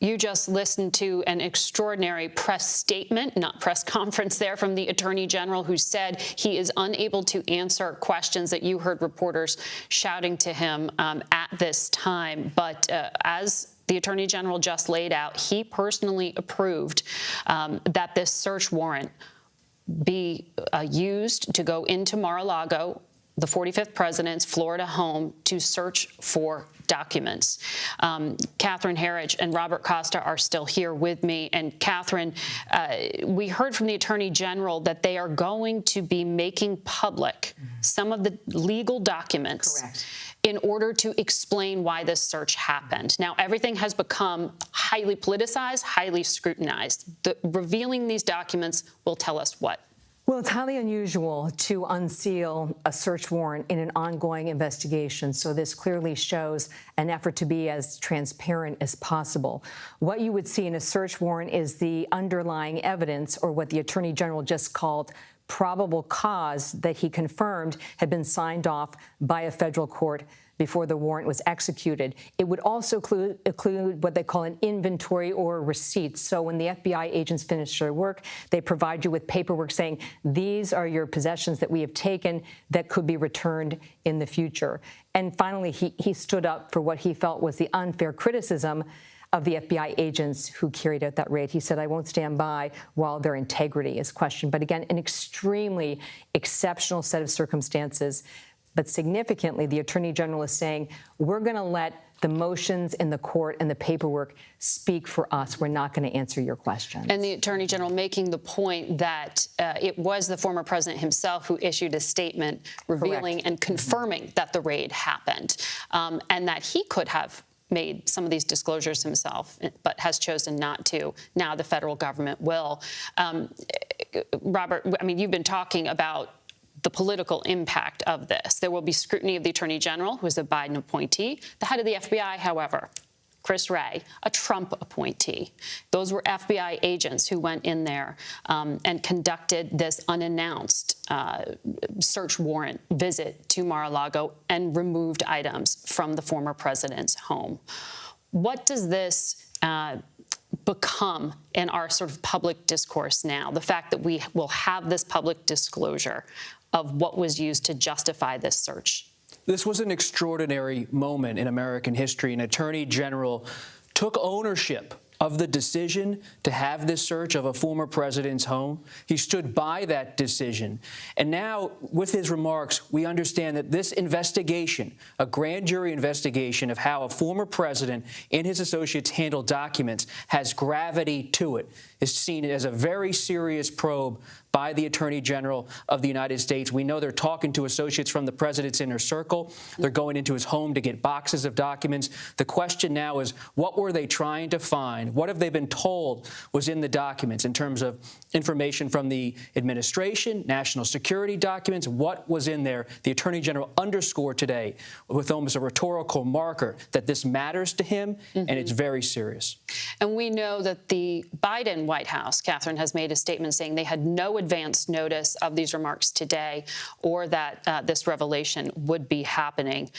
Speaker 7: You just listened to an extraordinary press statement, not press conference there, from the Attorney General, who said he is unable to answer questions that you heard reporters shouting to him at this time. But as the Attorney General just laid out, he personally approved that this search warrant be used to go into Mar-a-Lago, the 45th president's Florida home, to search for documents. Catherine Herridge and Robert Costa are still here with me. And Catherine, we heard from the Attorney General that they are going to be making public some of the legal documents.
Speaker 11: Correct.
Speaker 7: In order to explain why this search happened. Now, everything has become highly politicized, highly scrutinized. Revealing these documents will tell us what?
Speaker 11: Well, it's highly unusual to unseal a search warrant in an ongoing investigation, so this clearly shows an effort to be as transparent as possible. What you would see in a search warrant is the underlying evidence, or what the Attorney General just called probable cause, that he confirmed had been signed off by a federal court before the warrant was executed. It would also include what they call an inventory or receipts. So when the FBI agents finish their work, they provide you with paperwork saying, these are your possessions that we have taken that could be returned in the future. And finally, he stood up for what he felt was the unfair criticism of the FBI agents who carried out that raid. He said, I won't stand by while their integrity is questioned. But again, an extremely exceptional set of circumstances. But significantly, the Attorney General is saying, we're going to let the motions in the court and the paperwork speak for us. We're not going to answer your questions.
Speaker 7: And the Attorney General making the point that it was the former president himself who issued a statement revealing
Speaker 11: Correct.
Speaker 7: and confirming that the raid happened, and that he could have made some of these disclosures himself, but has chosen not to. Now the federal government will. Robert, I mean, you've been talking about the political impact of this. There will be scrutiny of the Attorney General, who is a Biden appointee. The head of the FBI, however, Chris Wray, a Trump appointee. Those were FBI agents who went in there and conducted this unannounced search warrant visit to Mar-a-Lago and removed items from the former president's home. What does this become in our sort of public discourse now? The fact that we will have this public disclosure of what was used to justify this search.
Speaker 8: This was an extraordinary moment in American history. An attorney general took ownership of the decision to have this search of a former president's home. He stood by that decision. And now, with his remarks, we understand that this investigation, a grand jury investigation of how a former president and his associates handled documents, has gravity to it, is seen as a very serious probe by the Attorney General of the United States. We know they're talking to associates from the president's inner circle. They're going into his home to get boxes of documents. The question now is, what were they trying to find? What have they been told was in the documents in terms of information from the administration, national security documents? What was in there? The Attorney General underscored today with almost a rhetorical marker that this matters to him, and it's very serious.
Speaker 7: And we know that the Biden White House, Catherine, has made a statement saying they had no advance notice of these remarks today or that this revelation would be happening.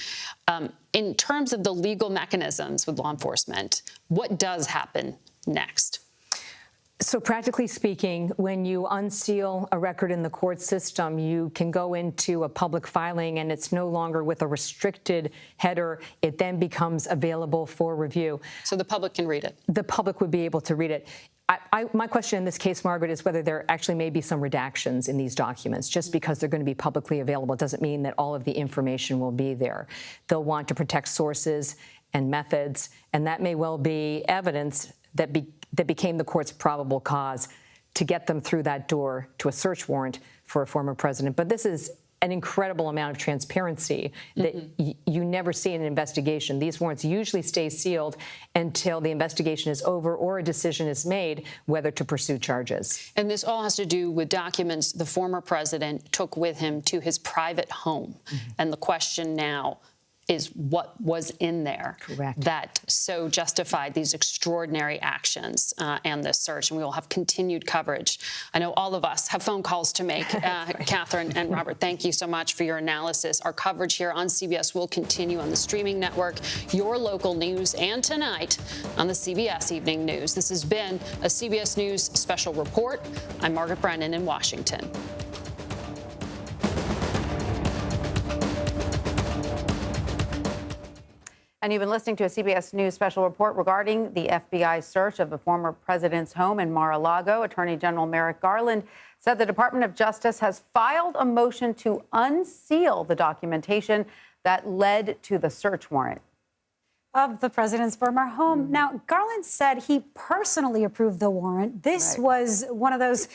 Speaker 7: In terms of the legal mechanisms with law enforcement, what does happen next?
Speaker 11: So practically speaking, when you unseal a record in the court system, you can go into a public filing and it's no longer with a restricted header. It then becomes available for review.
Speaker 7: So the public can read it?
Speaker 11: The public would be able to read it. My question in this case, Margaret, is whether there actually may be some redactions in these documents. Just because they're going to be publicly available doesn't mean that all of the information will be there. They'll want to protect sources and methods, and that may well be evidence that became the court's probable cause to get them through that door to a search warrant for a former president. But this is an incredible amount of transparency that you never see in an investigation. These warrants usually stay sealed until the investigation is over or a decision is made whether to pursue charges.
Speaker 7: And this all has to do with documents the former president took with him to his private home. And the question now is what was in there that so justified these extraordinary actions and this search. And we will have continued coverage. I know all of us have phone calls to make. Catherine and Robert, thank you so much for your analysis. Our coverage here on CBS will continue on the streaming network, your local news, and tonight on the CBS Evening News. This has been a CBS News special report. I'm Margaret Brennan in Washington.
Speaker 1: And you've been listening to a CBS News special report regarding the FBI search of the former president's home in Mar-a-Lago. Attorney General Merrick Garland said the Department of Justice has filed a motion to unseal the documentation that led to the search warrant
Speaker 2: of the president's former home. Now, Garland said he personally approved the warrant. This was one of those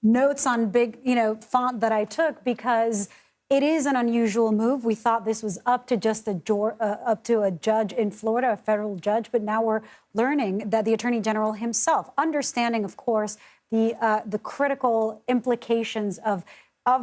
Speaker 2: notes on big, font that I took because it is an unusual move. We thought this was up to just up to a judge in Florida, a federal judge, but now we're learning that the Attorney General himself, understanding, of course, the critical implications of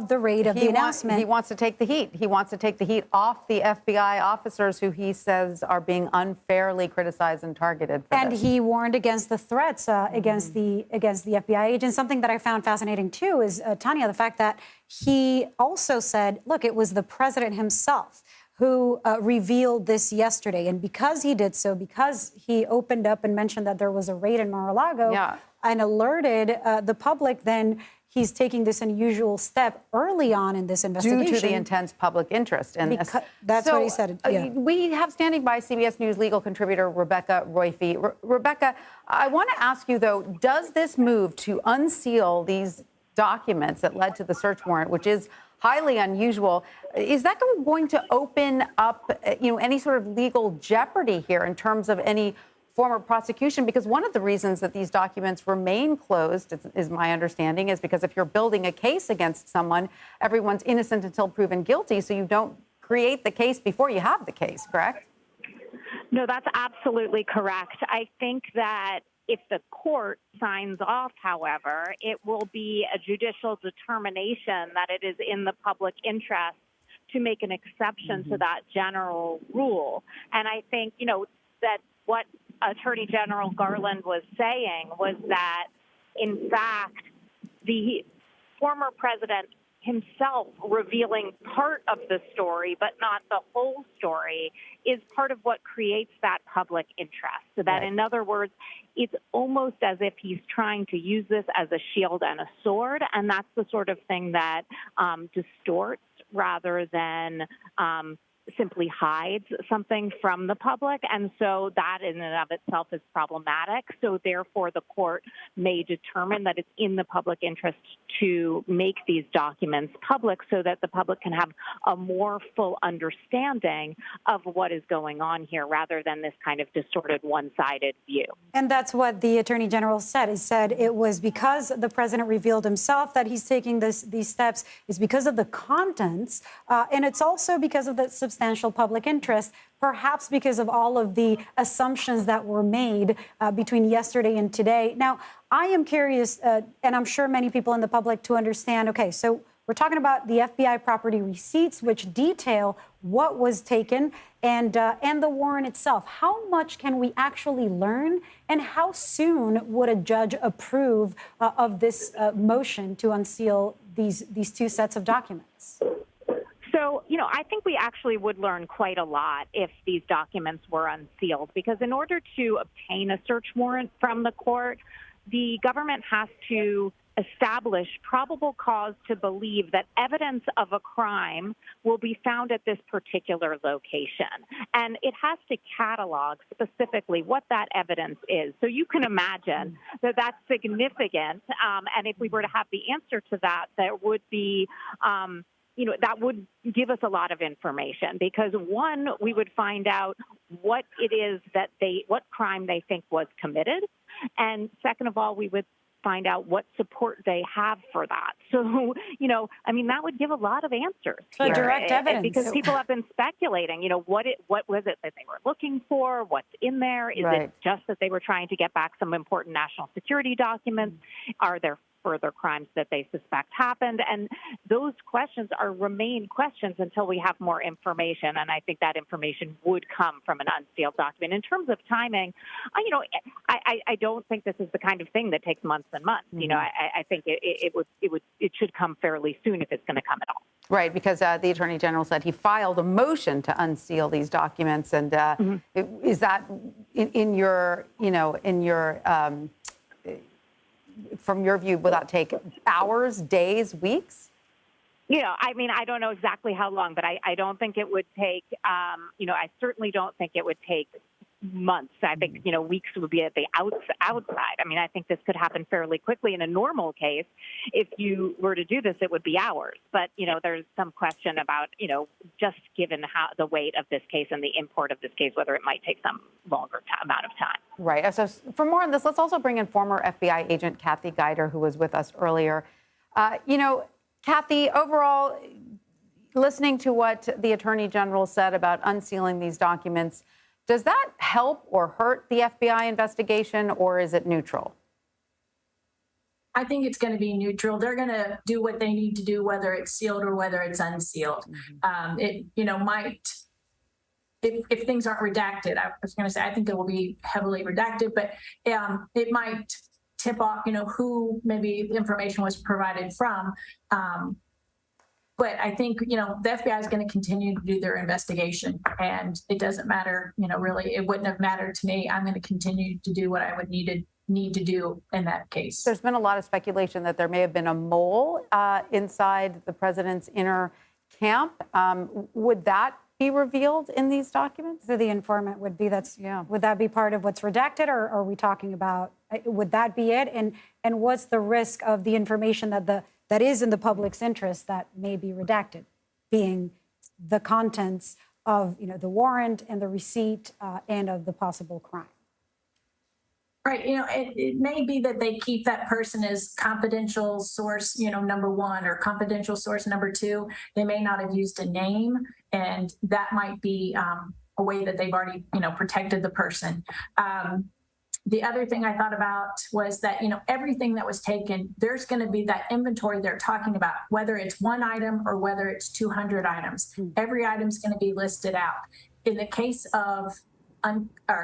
Speaker 2: the raid, of the announcement.
Speaker 1: He wants to take the heat. He wants to take the heat off the FBI officers who he says are being unfairly criticized and targeted for this.
Speaker 2: He warned against the threats against the FBI agents. Something that I found fascinating, too, is, Tanya, the fact that he also said, look, it was the president himself who revealed this yesterday. And because he did so, because he opened up and mentioned that there was a raid in Mar-a-Lago and alerted the public, then he's taking this unusual step early on in this investigation.
Speaker 1: Due to the intense public interest in this.
Speaker 2: That's what he said.
Speaker 1: We have standing by CBS News legal contributor Rebecca Roife. Rebecca, I want to ask you, though, does this move to unseal these documents that led to the search warrant, which is highly unusual, is that going to open up, any sort of legal jeopardy here in terms of any former prosecution? Because one of the reasons that these documents remain closed, is my understanding, is because if you're building a case against someone, everyone's innocent until proven guilty, so you don't create the case before you have the case, correct?
Speaker 12: No, that's absolutely correct. I think that if the court signs off, however, it will be a judicial determination that it is in the public interest to make an exception to that general rule. And I think, that what Attorney General Garland was saying was that, in fact, the former president himself revealing part of the story, but not the whole story, is part of what creates that public interest. So that, in other words, it's almost as if he's trying to use this as a shield and a sword, and that's the sort of thing that distorts rather than simply hides something from the public. And so that in and of itself is problematic. So therefore, the court may determine that it's in the public interest to make these documents public so that the public can have a more full understanding of what is going on here rather than this kind of distorted one-sided view.
Speaker 2: And that's what the Attorney General said. He said it was because the president revealed himself that he's taking these steps. It's because of the contents, and it's also because of the substantial public interest, perhaps because of all of the assumptions that were made between yesterday and today. Now, I am curious, and I'm sure many people in the public to understand, okay, so we're talking about the FBI property receipts, which detail what was taken, and the warrant itself. How much can we actually learn, and how soon would a judge approve of this motion to unseal these two sets of documents?
Speaker 12: So, I think we actually would learn quite a lot if these documents were unsealed, because in order to obtain a search warrant from the court, the government has to establish probable cause to believe that evidence of a crime will be found at this particular location. And it has to catalog specifically what that evidence is. So you can imagine that that's significant. And if we were to have the answer to that, there would be that would give us a lot of information, because one, we would find out what it is that what crime they think was committed. And second of all, we would find out what support they have for that. So, I mean, that would give a lot of answers
Speaker 2: So
Speaker 12: here.
Speaker 2: direct evidence.
Speaker 12: Because people have been speculating, what was it that they were looking for? What's in there? Is it just that they were trying to get back some important national security documents? Are there further crimes that they suspect happened? And those questions remain questions until we have more information. And I think that information would come from an unsealed document. In terms of timing, I don't think this is the kind of thing that takes months and months.
Speaker 1: Mm-hmm.
Speaker 12: I think it should come fairly soon if it's going to come at all.
Speaker 1: Right, because the Attorney General said he filed a motion to unseal these documents, and is that in your from your view, will that take hours, days, weeks?
Speaker 12: I mean, I don't know exactly how long, but I don't think it would take, I certainly don't think it would take months. I think, weeks would be at the outside. I mean, I think this could happen fairly quickly. In a normal case, if you were to do this, it would be hours. But, there's some question about, just given how the weight of this case and the import of this case, whether it might take some longer amount of time.
Speaker 1: Right. So for more on this, let's also bring in former FBI agent Kathy Guider, who was with us earlier. Kathy, overall, listening to what the Attorney General said about unsealing these documents, does that help or hurt the FBI investigation, or is it neutral?
Speaker 3: I think it's going to be neutral. They're going to do what they need to do, whether it's sealed or whether it's unsealed.
Speaker 1: Mm-hmm.
Speaker 3: It might, if things aren't redacted, I was going to say, I think it will be heavily redacted, but it might tip off, who maybe the information was provided from. But I think, the FBI is going to continue to do their investigation, and it doesn't matter, really, it wouldn't have mattered to me. I'm going to continue to do what I would need to do in that case.
Speaker 1: There's been a lot of speculation that there may have been a mole inside the president's inner camp. Would that be revealed in these documents?
Speaker 2: So the informant would be, would that be part of what's redacted, or are we talking about, would that be it? And what's the risk of the information that is in the public's interest that may be redacted, being the contents of the warrant and the receipt and of the possible crime?
Speaker 3: Right. It may be that they keep that person as confidential source, number one, or confidential source number two. They may not have used a name, and that might be a way that they've already, protected the person. The other thing I thought about was that, everything that was taken, there's going to be that inventory they're talking about, whether it's one item or whether it's 200 items. Every item's going to be listed out. In the case of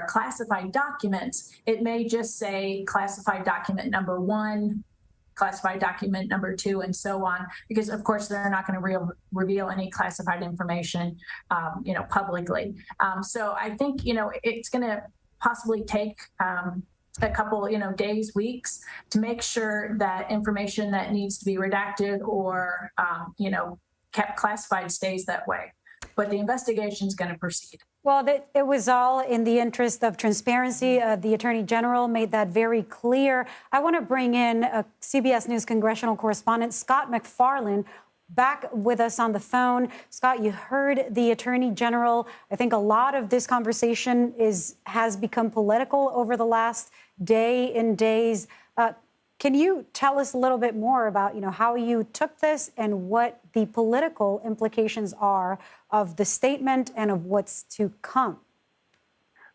Speaker 3: classified documents, it may just say classified document number one, classified document number two, and so on, because of course they're not going to reveal any classified information, publicly. So I think, it's going to possibly take a couple, days, weeks to make sure that information that needs to be redacted or, kept classified stays that way. But the investigation is going to proceed.
Speaker 2: Well, it was all in the interest of transparency. The Attorney General made that very clear. I want to bring in CBS News congressional correspondent Scott McFarland back with us on the phone. Scott, you heard the Attorney General. I think a lot of this conversation has become political over the last day and days. Can you tell us a little bit more about, how you took this and what the political implications are of the statement and of what's to come?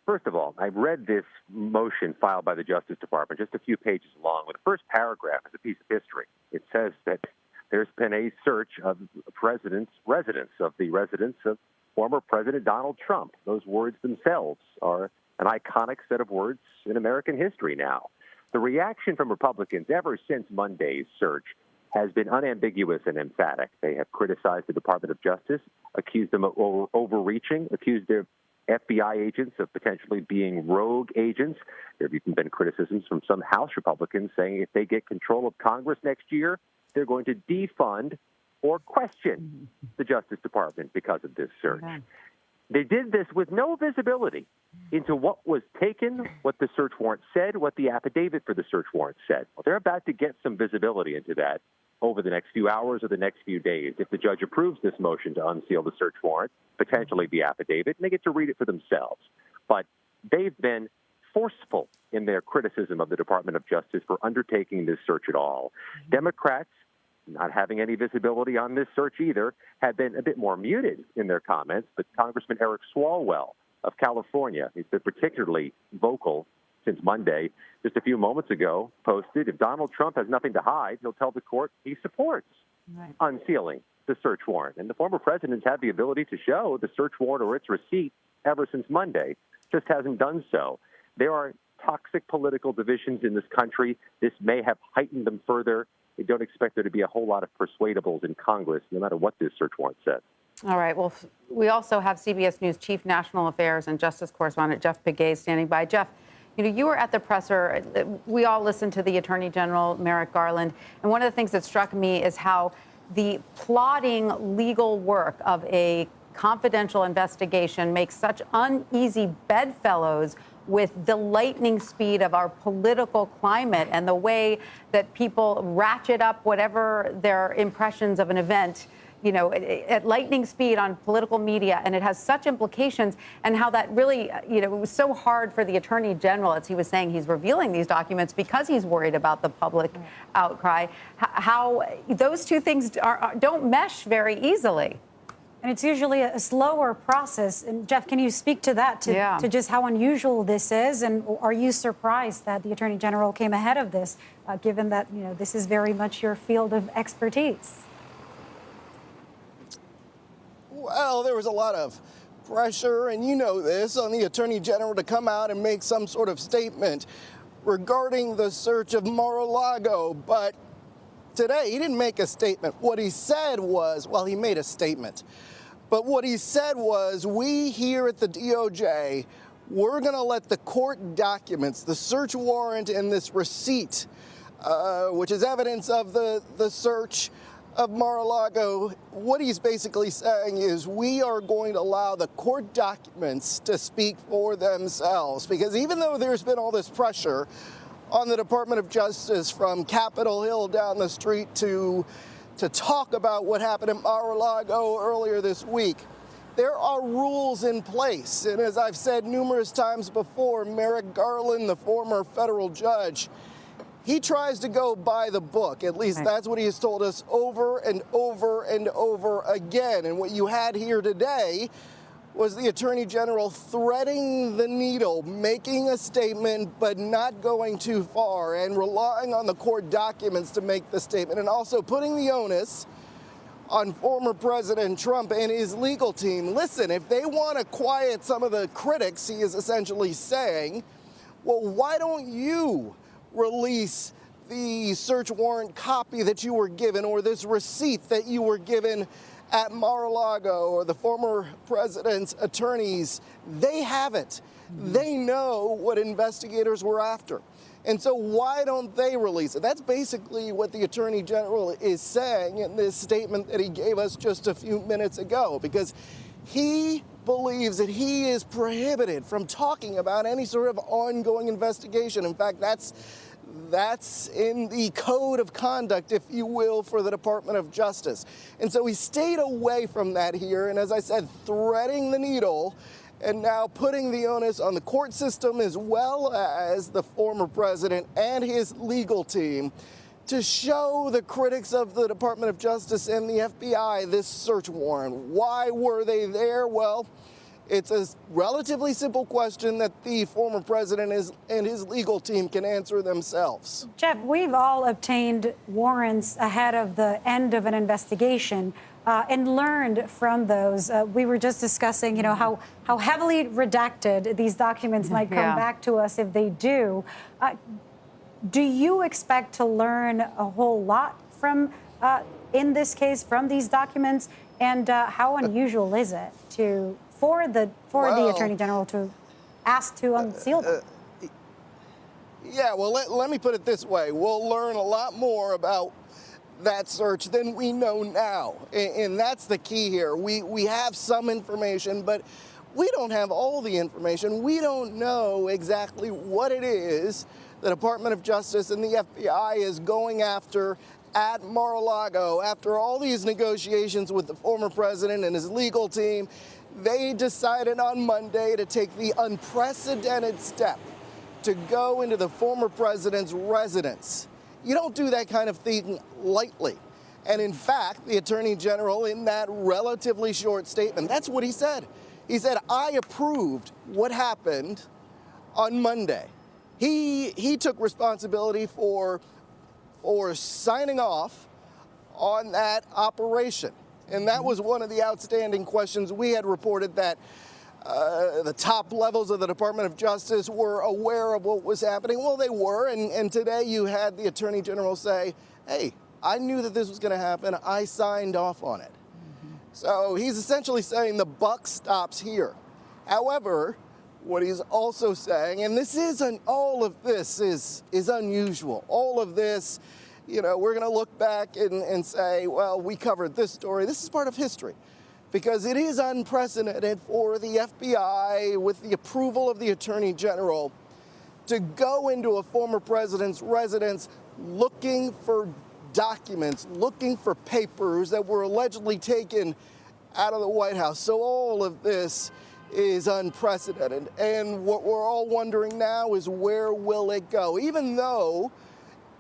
Speaker 6: First of all, I've read this motion filed by the Justice Department, just a few pages long. With the first paragraph is a piece of history. It says that there's been a search of residents of former President Donald Trump. Those words themselves are an iconic set of words in American history now. The reaction from Republicans ever since Monday's search has been unambiguous and emphatic. They have criticized the Department of Justice, accused them of overreaching, accused their FBI agents of potentially being rogue agents. There have even been criticisms from some House Republicans saying if they get control of Congress next year, they're going to defund or question the Justice Department because of this search. Okay. They did this with no visibility into what was taken, what the search warrant said, what the affidavit for the search warrant said. Well, they're about to get some visibility into that over the next few hours or the next few days. If the judge approves this motion to unseal the search warrant, potentially the affidavit, and they get to read it for themselves. But they've been forceful in their criticism of the Department of Justice for undertaking this search at all. Democrats, not having any visibility on this search either, have been a bit more muted in their comments, but Congressman Eric Swalwell of California has been particularly vocal since Monday. Just a few moments ago, posted, if Donald Trump has nothing to hide, he'll tell the court he supports unsealing the search warrant. And the former president's had the ability to show the search warrant or its receipt ever since Monday, just hasn't done so. There are toxic political divisions in this country. This may have heightened them further. We don't expect there to be a whole lot of persuadables in Congress, no matter what this search warrant says.
Speaker 1: All right. Well, we also have CBS News Chief National Affairs and Justice Correspondent Jeff Pegues standing by. Jeff, you were at the presser. We all listened to the Attorney General, Merrick Garland. And one of the things that struck me is how the plodding legal work of a confidential investigation makes such uneasy bedfellows with the lightning speed of our political climate and the way that people ratchet up whatever their impressions of an event, at lightning speed on political media. And it has such implications, and how that really, it was so hard for the Attorney General, as he was saying, he's revealing these documents because he's worried about the public outcry, how those two things don't mesh very easily.
Speaker 2: And it's usually a slower process. And Jeff, can you speak to that, to just how unusual this is? And are you surprised that the Attorney General came ahead of this, given that, this is very much your field of expertise?
Speaker 13: Well, there was a lot of pressure, and this, on the Attorney General to come out and make some sort of statement regarding the search of Mar-a-Lago. But today, he didn't make a statement. What he said was, well, he made a statement. But what he said was, we here at the DOJ, we're going to let the court documents, the search warrant and this receipt, which is evidence of the search of Mar-a-Lago, what he's basically saying is we are going to allow the court documents to speak for themselves. Because even though there's been all this pressure on the Department of Justice from Capitol Hill down the street to talk about what happened at Mar-a-Lago earlier this week, there are rules in place. And as I've said numerous times before, Merrick Garland, the former federal judge, he tries to go by the book. At least that's what he has told us over and over and over again. And what you had here today was the Attorney General threading the needle, making a statement, but not going too far, and relying on the court documents to make the statement, and also putting the onus on former President Trump and his legal team. Listen, if they want to quiet some of the critics, he is essentially saying, well, why don't you release the search warrant copy that you were given, or this receipt that you were given at Mar-a-Lago, or the former president's attorneys? They have it. They know what investigators were after. And so why don't they release it? That's basically what the Attorney General is saying in this statement that he gave us just a few minutes ago, because he believes that he is prohibited from talking about any sort of ongoing investigation. In fact, that's in the code of conduct, if you will, for the Department of Justice. And so he stayed away from that here, and as I said, threading the needle, and now putting the onus on the court system as well as the former president and his legal team to show the critics of the Department of Justice and the FBI this search warrant. Why were they there? Well, it's a relatively simple question that the former president and his legal team can answer themselves.
Speaker 2: Jeff, we've all obtained warrants ahead of the end of an investigation and learned from those. We were just discussing, how heavily redacted these documents might come back to us if they do. Do you expect to learn a whole lot from, in this case, from these documents? And how unusual is it for the Attorney General to ask to unseal them?
Speaker 13: Yeah, well, let me put it this way. We'll learn a lot more about that search than we know now. And that's the key here. We have some information, but we don't have all the information. We don't know exactly what it is the Department of Justice and the FBI is going after at Mar-a-Lago. After all these negotiations with the former president and his legal team, they decided on Monday to take the unprecedented step to go into the former president's residence. You don't do that kind of thing lightly. And in fact, the Attorney General, in that relatively short statement, that's what he said. He said, I approved what happened on Monday. He took responsibility for signing off on that operation. And that was one of the outstanding questions. We had reported that the top levels of the Department of Justice were aware of what was happening. Well, they were, and today you had the Attorney General say, hey, I knew that this was going to happen. I signed off on it. So he's essentially saying the buck stops here. However, what he's also saying, and all of this is unusual. All of this, we're going to look back and say, well, we covered this story. This is part of history. Because it is unprecedented for the FBI, with the approval of the Attorney General, to go into a former president's residence looking for documents, looking for papers that were allegedly taken out of the White House. So all of this is unprecedented. And what we're all wondering now is, where will it go? Even though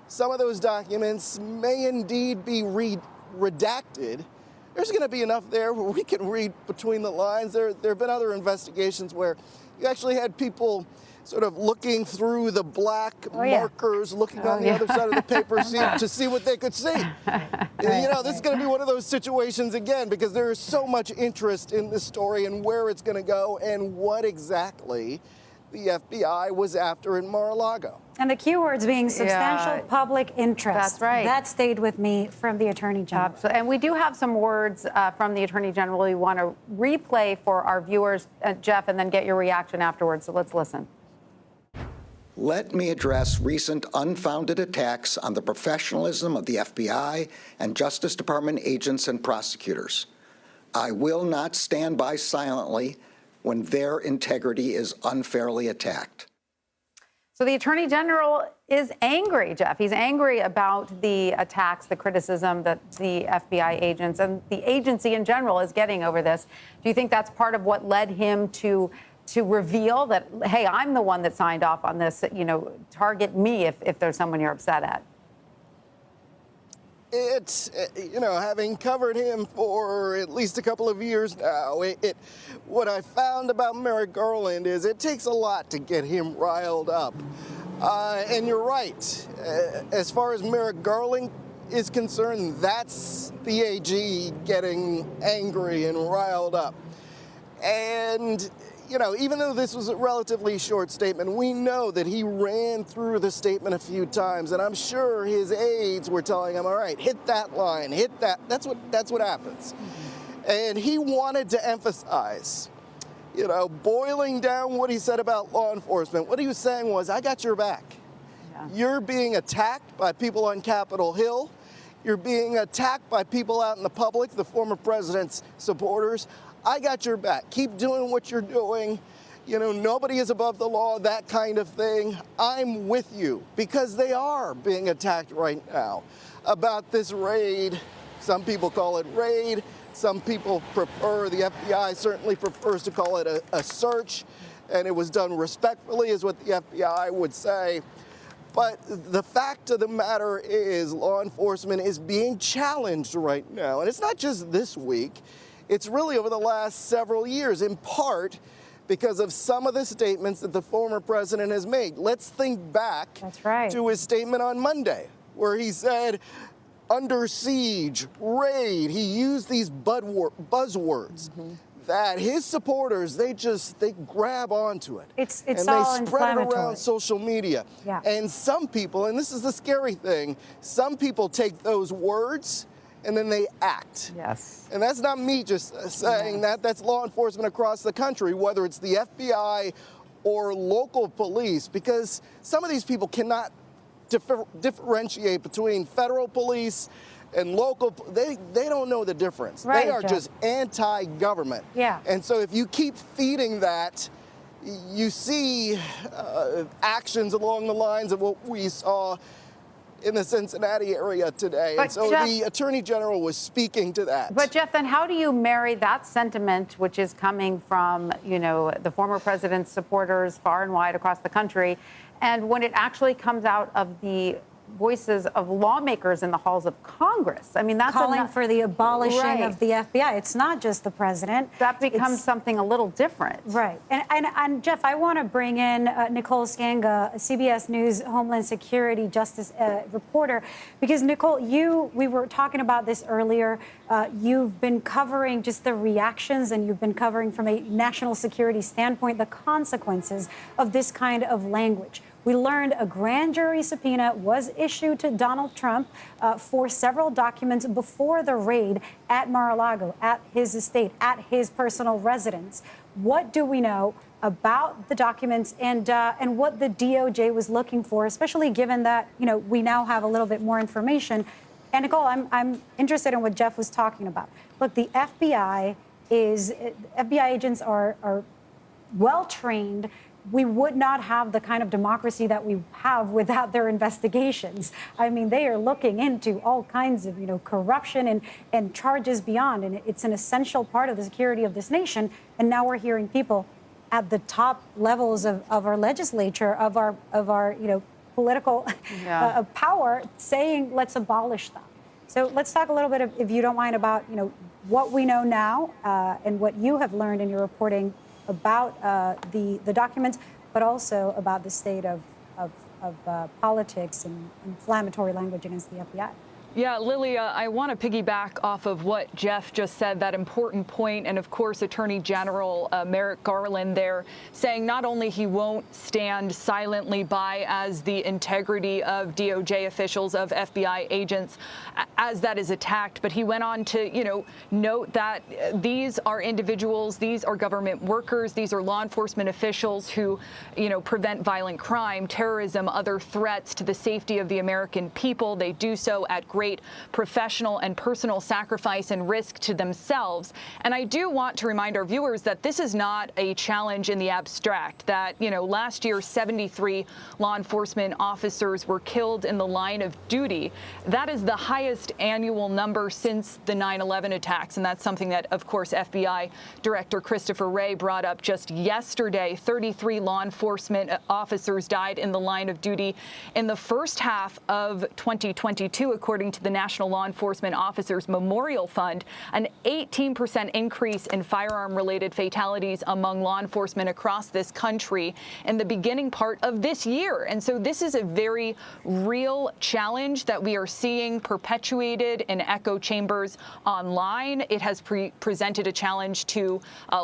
Speaker 13: some of those documents may indeed be redacted, there's going to be enough there where we can read between the lines. There have been other investigations where you actually had people sort of looking through the black markers, looking on the other side of the paper to see what they could see. This is going to be one of those situations again, because there is so much interest in this story and where it's going to go and what exactly the FBI was after in Mar-a-Lago.
Speaker 2: And the key words being substantial public interest.
Speaker 1: That's right.
Speaker 2: That stayed with me from the Attorney General.
Speaker 1: Absolutely. And we do have some words from the Attorney General we want to replay for our viewers, Jeff, and then get your reaction afterwards. So let's listen.
Speaker 9: Let me address recent unfounded attacks on the professionalism of the FBI and Justice Department agents and prosecutors. I will not stand by silently when their integrity is unfairly attacked.
Speaker 1: So the Attorney General is angry, Jeff. He's angry about the attacks, the criticism that the FBI agents and the agency in general is getting over this. Do you think that's part of what led him to reveal that, hey, I'm the one that signed off on this, target me if there's someone you're upset at?
Speaker 13: It's, having covered him for at least a couple of years now, what I found about Merrick Garland is it takes a lot to get him riled up. And you're right. As far as Merrick Garland is concerned, that's the AG getting angry and riled up. And even though this was a relatively short statement, we know that he ran through the statement a few times, and I'm sure his aides were telling him, all right, hit that line, hit that. That's what happens. And he wanted to emphasize, boiling down what he said about law enforcement, what he was saying was, I got your back. Yeah. You're being attacked by people on Capitol Hill. You're being attacked by people out in the public, the former president's supporters. I got your back. Keep doing what you're doing. Nobody is above the law, that kind of thing. I'm with you, because they are being attacked right now about this raid. Some people call it raid. Some people prefer, the FBI certainly prefers to call it a search, and it was done respectfully, is what the FBI would say. But the fact of the matter is, law enforcement is being challenged right now. And it's not just this week. It's really over the last several years, in part because of some of the statements that the former president has made. Let's think back to his statement on Monday, where he said, under siege, raid. He used these buzzwords that his supporters, they grab onto it.
Speaker 2: It's
Speaker 13: and
Speaker 2: all
Speaker 13: they spread it
Speaker 2: inflammatory.
Speaker 13: around social media.
Speaker 2: Yeah.
Speaker 13: And some people, and this is the scary thing, some people take those words and then they act.
Speaker 1: Yes.
Speaker 13: And that's not me just saying that. That's law enforcement across the country, whether it's the FBI or local police, because some of these people cannot differentiate between federal police and local. They don't know the difference.
Speaker 2: Right,
Speaker 13: they are
Speaker 2: Jeff.
Speaker 13: just anti-government.
Speaker 2: Yeah.
Speaker 13: And so if you keep feeding that, you see actions along the lines of what we saw in the Cincinnati area today. And so
Speaker 1: Jeff,
Speaker 13: the Attorney General was speaking to that.
Speaker 1: But Jeff, then how do you marry that sentiment, which is coming from, the former president's supporters far and wide across the country, and when it actually comes out of the voices of lawmakers in the halls of Congress? I mean, that's
Speaker 2: calling for the abolishing of the FBI. It's not just the president.
Speaker 1: That becomes something a little different.
Speaker 2: Right. And Jeff, I want to bring in Nicole Skanga, a CBS News Homeland Security Justice reporter, because Nicole, we were talking about this earlier. You've been covering just the reactions, and you've been covering from a national security standpoint the consequences of this kind of language. We learned a grand jury subpoena was issued to Donald Trump for several documents before the raid at Mar-a-Lago, at his estate, at his personal residence. What do we know about the documents and what the DOJ was looking for, especially given that, we now have a little bit more information? And Nicole, I'm interested in what Jeff was talking about. Look, the FBI agents are well trained. We would not have the kind of democracy that we have without their investigations. I mean, they are looking into all kinds of, corruption and charges beyond, and it's an essential part of the security of this nation. And now we're hearing people at the top levels of our legislature, of our political power, saying let's abolish them. So let's talk a little bit, if you don't mind, about what we know now and what you have learned in your reporting about the documents, but also about the state of politics and inflammatory language against the FBI.
Speaker 4: Yeah, Lilia, I want to piggyback off of what Jeff just said, that important point. And of course, Attorney General Merrick Garland there saying not only he won't stand silently by as the integrity of DOJ officials, of FBI agents, as that is attacked, but he went on to, note that these are individuals, these are government workers, these are law enforcement officials who, prevent violent crime, terrorism, other threats to the safety of the American people. They do so at great professional and personal sacrifice and risk to themselves. And I do want to remind our viewers that this is not a challenge in the abstract, that, last year 73 law enforcement officers were killed in the line of duty. That is the highest annual number since the 9/11 attacks. And that's something that, of course, FBI Director Christopher Wray brought up just yesterday. 33 law enforcement officers died in the line of duty in the first half of 2022, according to the National Law Enforcement Officers Memorial Fund, an 18% increase in firearm-related fatalities among law enforcement across this country in the beginning part of this year. And so this is a very real challenge that we are seeing perpetuated in echo chambers online. It has presented a challenge to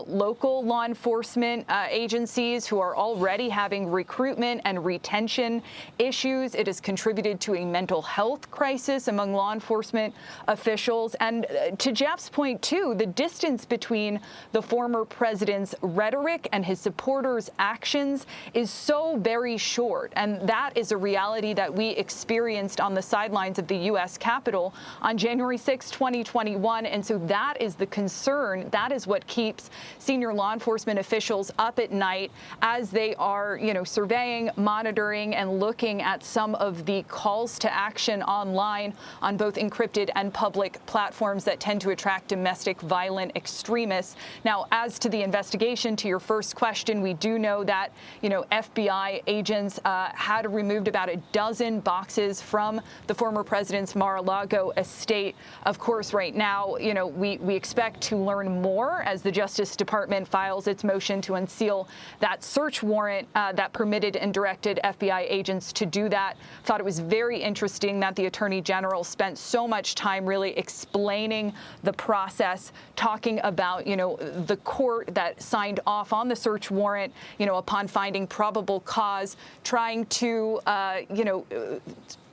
Speaker 4: local law enforcement agencies who are already having recruitment and retention issues. It has contributed to a mental health crisis among law enforcement officials. And to Jeff's point, too, the distance between the former president's rhetoric and his supporters' actions is so very short. And that is a reality that we experienced on the sidelines of the U.S. Capitol on January 6, 2021. And so that is the concern. That is what keeps senior law enforcement officials up at night as they are, surveying, monitoring, and looking at some of the calls to action online on both encrypted and public platforms that tend to attract domestic violent extremists. Now, as to the investigation, to your first question, we do know that, FBI agents had removed about a dozen boxes from the former president's Mar-a-Lago estate. Of course, right now, we expect to learn more as the Justice Department files its motion to unseal that search warrant that permitted and directed FBI agents to do that. Thought it was very interesting that the Attorney General spent so much time really explaining the process, talking about, the court that signed off on the search warrant, upon finding probable cause, trying to,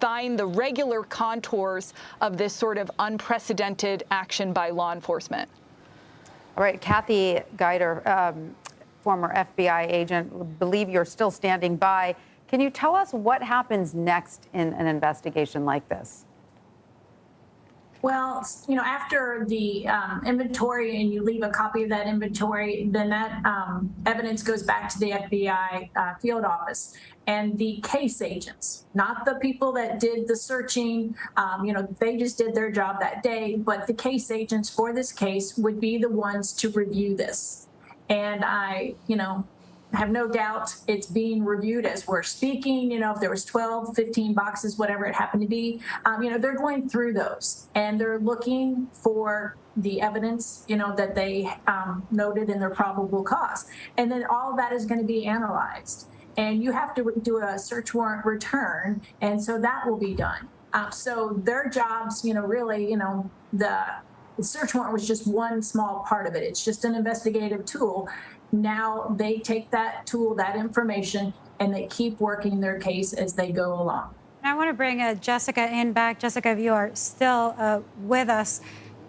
Speaker 4: find the regular contours of this sort of unprecedented action by law enforcement.
Speaker 1: All right, Kathy Geider, former FBI agent, believe you're still standing by. Can you tell us what happens next in an investigation like this?
Speaker 3: Well, after the inventory and you leave a copy of that inventory, then that evidence goes back to the FBI field office. And the case agents, not the people that did the searching, they just did their job that day, but the case agents for this case would be the ones to review this. And I, have no doubt it's being reviewed as we're speaking. If there was 12, 15 boxes, whatever it happened to be, they're going through those and they're looking for the evidence, that they noted in their probable cause. And then all of that is going to be analyzed. And you have to do a search warrant return. And so that will be done. So their jobs, really, the search warrant was just one small part of it. It's just an investigative tool. Now they take that tool, that information, and they keep working their case as they go along.
Speaker 2: I want to bring Jessica in back. Jessica, if you are still with us,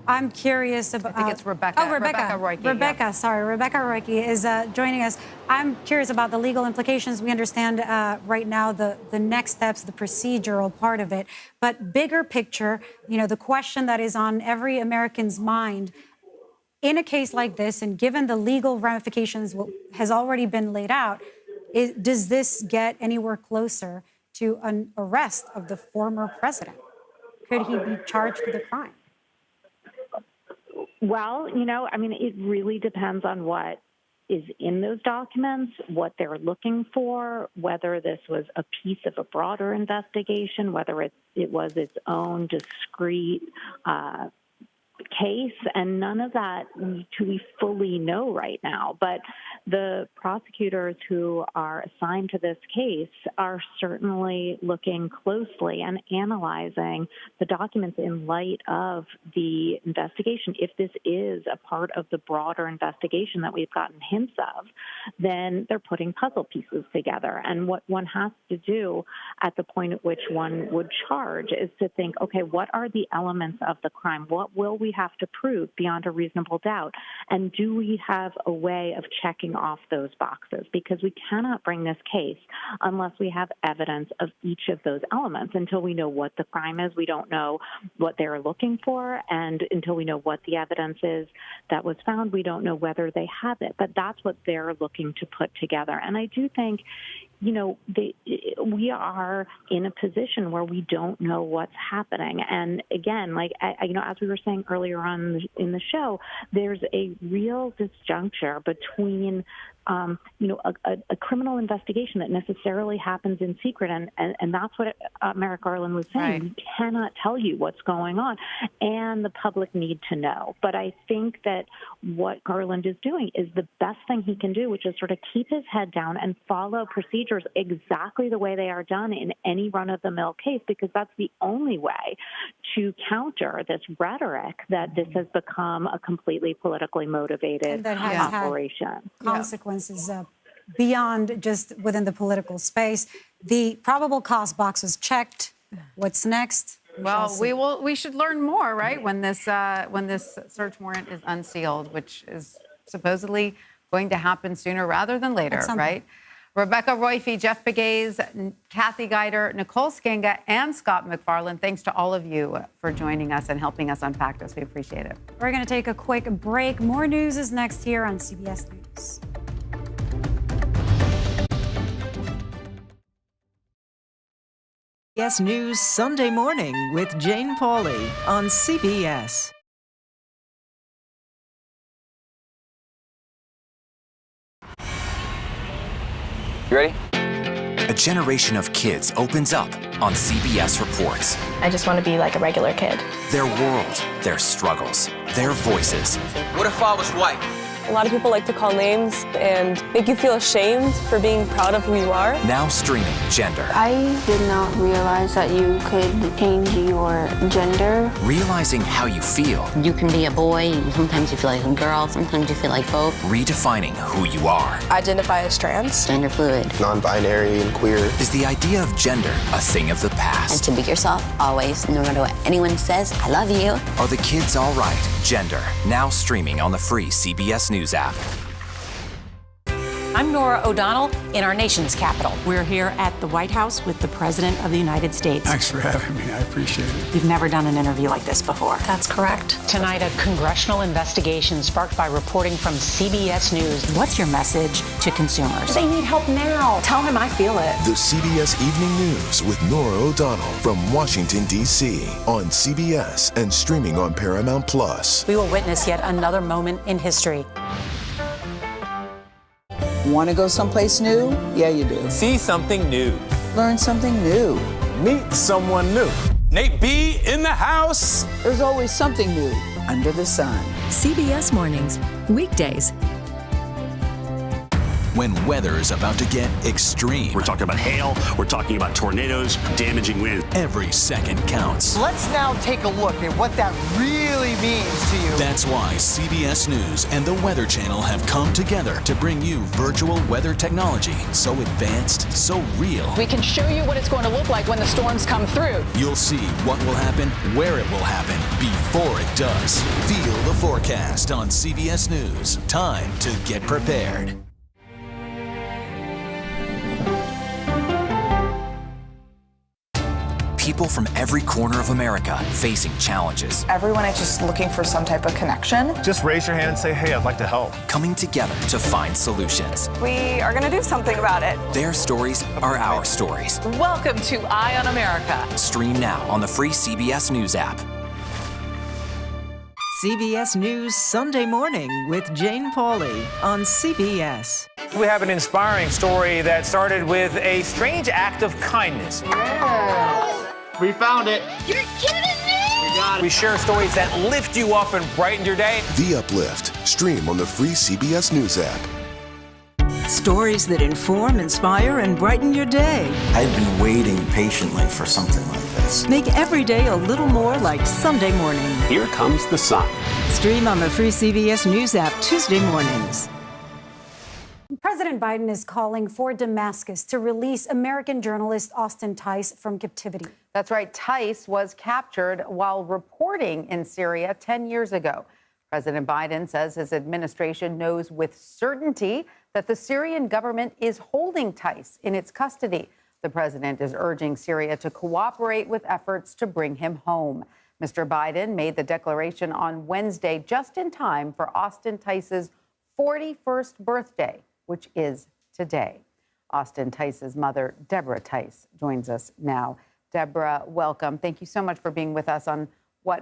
Speaker 2: I'm curious about...
Speaker 1: I think it's Rebecca.
Speaker 2: Oh, Rebecca
Speaker 1: Roike.
Speaker 2: Rebecca,
Speaker 1: Yeah.
Speaker 2: sorry. Rebecca Roike is joining us. I'm curious about the legal implications. We understand right now the next steps, the procedural part of it. But bigger picture, the question that is on every American's mind, in a case like this, and given the legal ramifications what has already been laid out, does this get anywhere closer to an arrest of the former president? Could he be charged with a crime?
Speaker 12: Well, it really depends on what is in those documents, what they're looking for, whether this was a piece of a broader investigation, whether it was its own discrete case, and none of that do we fully know right now. But the prosecutors who are assigned to this case are certainly looking closely and analyzing the documents in light of the investigation. If this is a part of the broader investigation that we've gotten hints of, then they're putting puzzle pieces together. And what one has to do at the point at which one would charge is to think, okay, what are the elements of the crime? What will we have to prove beyond a reasonable doubt? And do we have a way of checking off those boxes? Because we cannot bring this case unless we have evidence of each of those elements. Until we know what the crime is, we don't know what they're looking for. And until we know what the evidence is that was found, we don't know whether they have it. But that's what they're looking to put together. And I do think, we are in a position where we don't know what's happening. And again, as we were saying earlier on in the show, there's a real disjuncture between a criminal investigation that necessarily happens in secret. And that's what Merrick Garland was saying.
Speaker 1: Right.
Speaker 12: We cannot tell you what's going on, and the public need to know. But I think that what Garland is doing is the best thing he can do, which is sort of keep his head down and follow procedures exactly the way they are done in any run-of-the-mill case, because that's the only way to counter this rhetoric that this has become a completely politically motivated operation.
Speaker 2: Consequences beyond just within the political space. The probable cause box is checked. What's next?
Speaker 1: Well, we should learn more, right? When this search warrant is unsealed, which is supposedly going to happen sooner rather than later, right? Rebecca Roike, Jeff Pegues, Kathy Geider, Nicole Skenga, and Scott McFarland. Thanks to all of you for joining us and helping us unpack this. We appreciate it.
Speaker 2: We're going to take a quick break. More news is next here on CBS News.
Speaker 14: CBS News Sunday Morning with Jane Pauley on CBS.
Speaker 15: You ready? A generation of kids opens up on CBS Reports.
Speaker 16: I just want to be like a regular kid.
Speaker 15: Their world, their struggles, their voices.
Speaker 17: What if I was white?
Speaker 16: A lot of people like to call names and make you feel ashamed for being proud of who you are.
Speaker 15: Now streaming Gender.
Speaker 18: I did not realize that you could change your gender.
Speaker 15: Realizing how you feel.
Speaker 19: You can be a boy, sometimes you feel like a girl, sometimes you feel like both.
Speaker 15: Redefining who you are.
Speaker 16: Identify as trans.
Speaker 19: Gender fluid.
Speaker 17: Non-binary and queer.
Speaker 15: Is the idea of gender a thing of the past?
Speaker 19: And to be yourself, always, no matter what anyone says, I love you.
Speaker 15: Are the kids all right? Gender, now streaming on the free CBS News app.
Speaker 20: I'm Nora O'Donnell in our nation's capital. We're here at the White House with the President of the United States.
Speaker 21: Thanks for having me. I appreciate it.
Speaker 20: You've never done an interview like this before.
Speaker 22: That's correct.
Speaker 20: Tonight, a congressional investigation sparked by reporting from CBS News. What's your message to consumers? They need help now. Tell him I feel it.
Speaker 23: The CBS Evening News with Nora O'Donnell from Washington, D.C. on CBS and streaming on Paramount Plus.
Speaker 20: We will witness yet another moment in history.
Speaker 24: Want to go someplace new? Yeah, you do.
Speaker 17: See something new.
Speaker 24: Learn something new.
Speaker 17: Meet someone new. Nate B in the house.
Speaker 24: There's always something new under the sun.
Speaker 25: CBS Mornings, weekdays.
Speaker 26: When weather is about to get extreme.
Speaker 27: We're talking about hail, we're talking about tornadoes, damaging winds.
Speaker 26: Every second counts.
Speaker 28: Let's now take a look at what that really means to you.
Speaker 26: That's why CBS News and the Weather Channel have come together to bring you virtual weather technology so advanced, so real.
Speaker 4: We can show you what it's going to look like when the storms come through.
Speaker 26: You'll see what will happen, where it will happen, before it does. Feel the forecast on CBS News. Time to get prepared.
Speaker 15: People from every corner of America facing challenges.
Speaker 29: Everyone is just looking for some type of connection.
Speaker 10: Just raise your hand and say, hey, I'd like to help.
Speaker 15: Coming together to find solutions.
Speaker 29: We are going to do something about it.
Speaker 15: Their stories are our stories.
Speaker 29: Welcome to Eye on America.
Speaker 15: Stream now on the free CBS News app.
Speaker 14: CBS News Sunday Morning with Jane Pauley on CBS.
Speaker 30: We have an inspiring story that started with a strange act of kindness.
Speaker 10: Yeah. We found it.
Speaker 29: You're kidding me!
Speaker 30: We got it. We share stories that lift you up and brighten your day.
Speaker 23: The Uplift. Stream on the free CBS News app.
Speaker 14: Stories that inform, inspire, and brighten your day.
Speaker 31: I've been waiting patiently for something like this.
Speaker 14: Make every day a little more like Sunday morning.
Speaker 27: Here comes the sun.
Speaker 14: Stream on the free CBS News app Tuesday mornings.
Speaker 2: President Biden is calling for Damascus to release American journalist Austin Tice from captivity.
Speaker 1: That's right. Tice was captured while reporting in Syria 10 years ago. President Biden says his administration knows with certainty that the Syrian government is holding Tice in its custody. The president is urging Syria to cooperate with efforts to bring him home. Mr. Biden made the declaration on Wednesday just in time for Austin Tice's 41st birthday, which is today. Austin Tice's mother, Deborah Tice, joins us now. Deborah, welcome. Thank you so much for being with us on what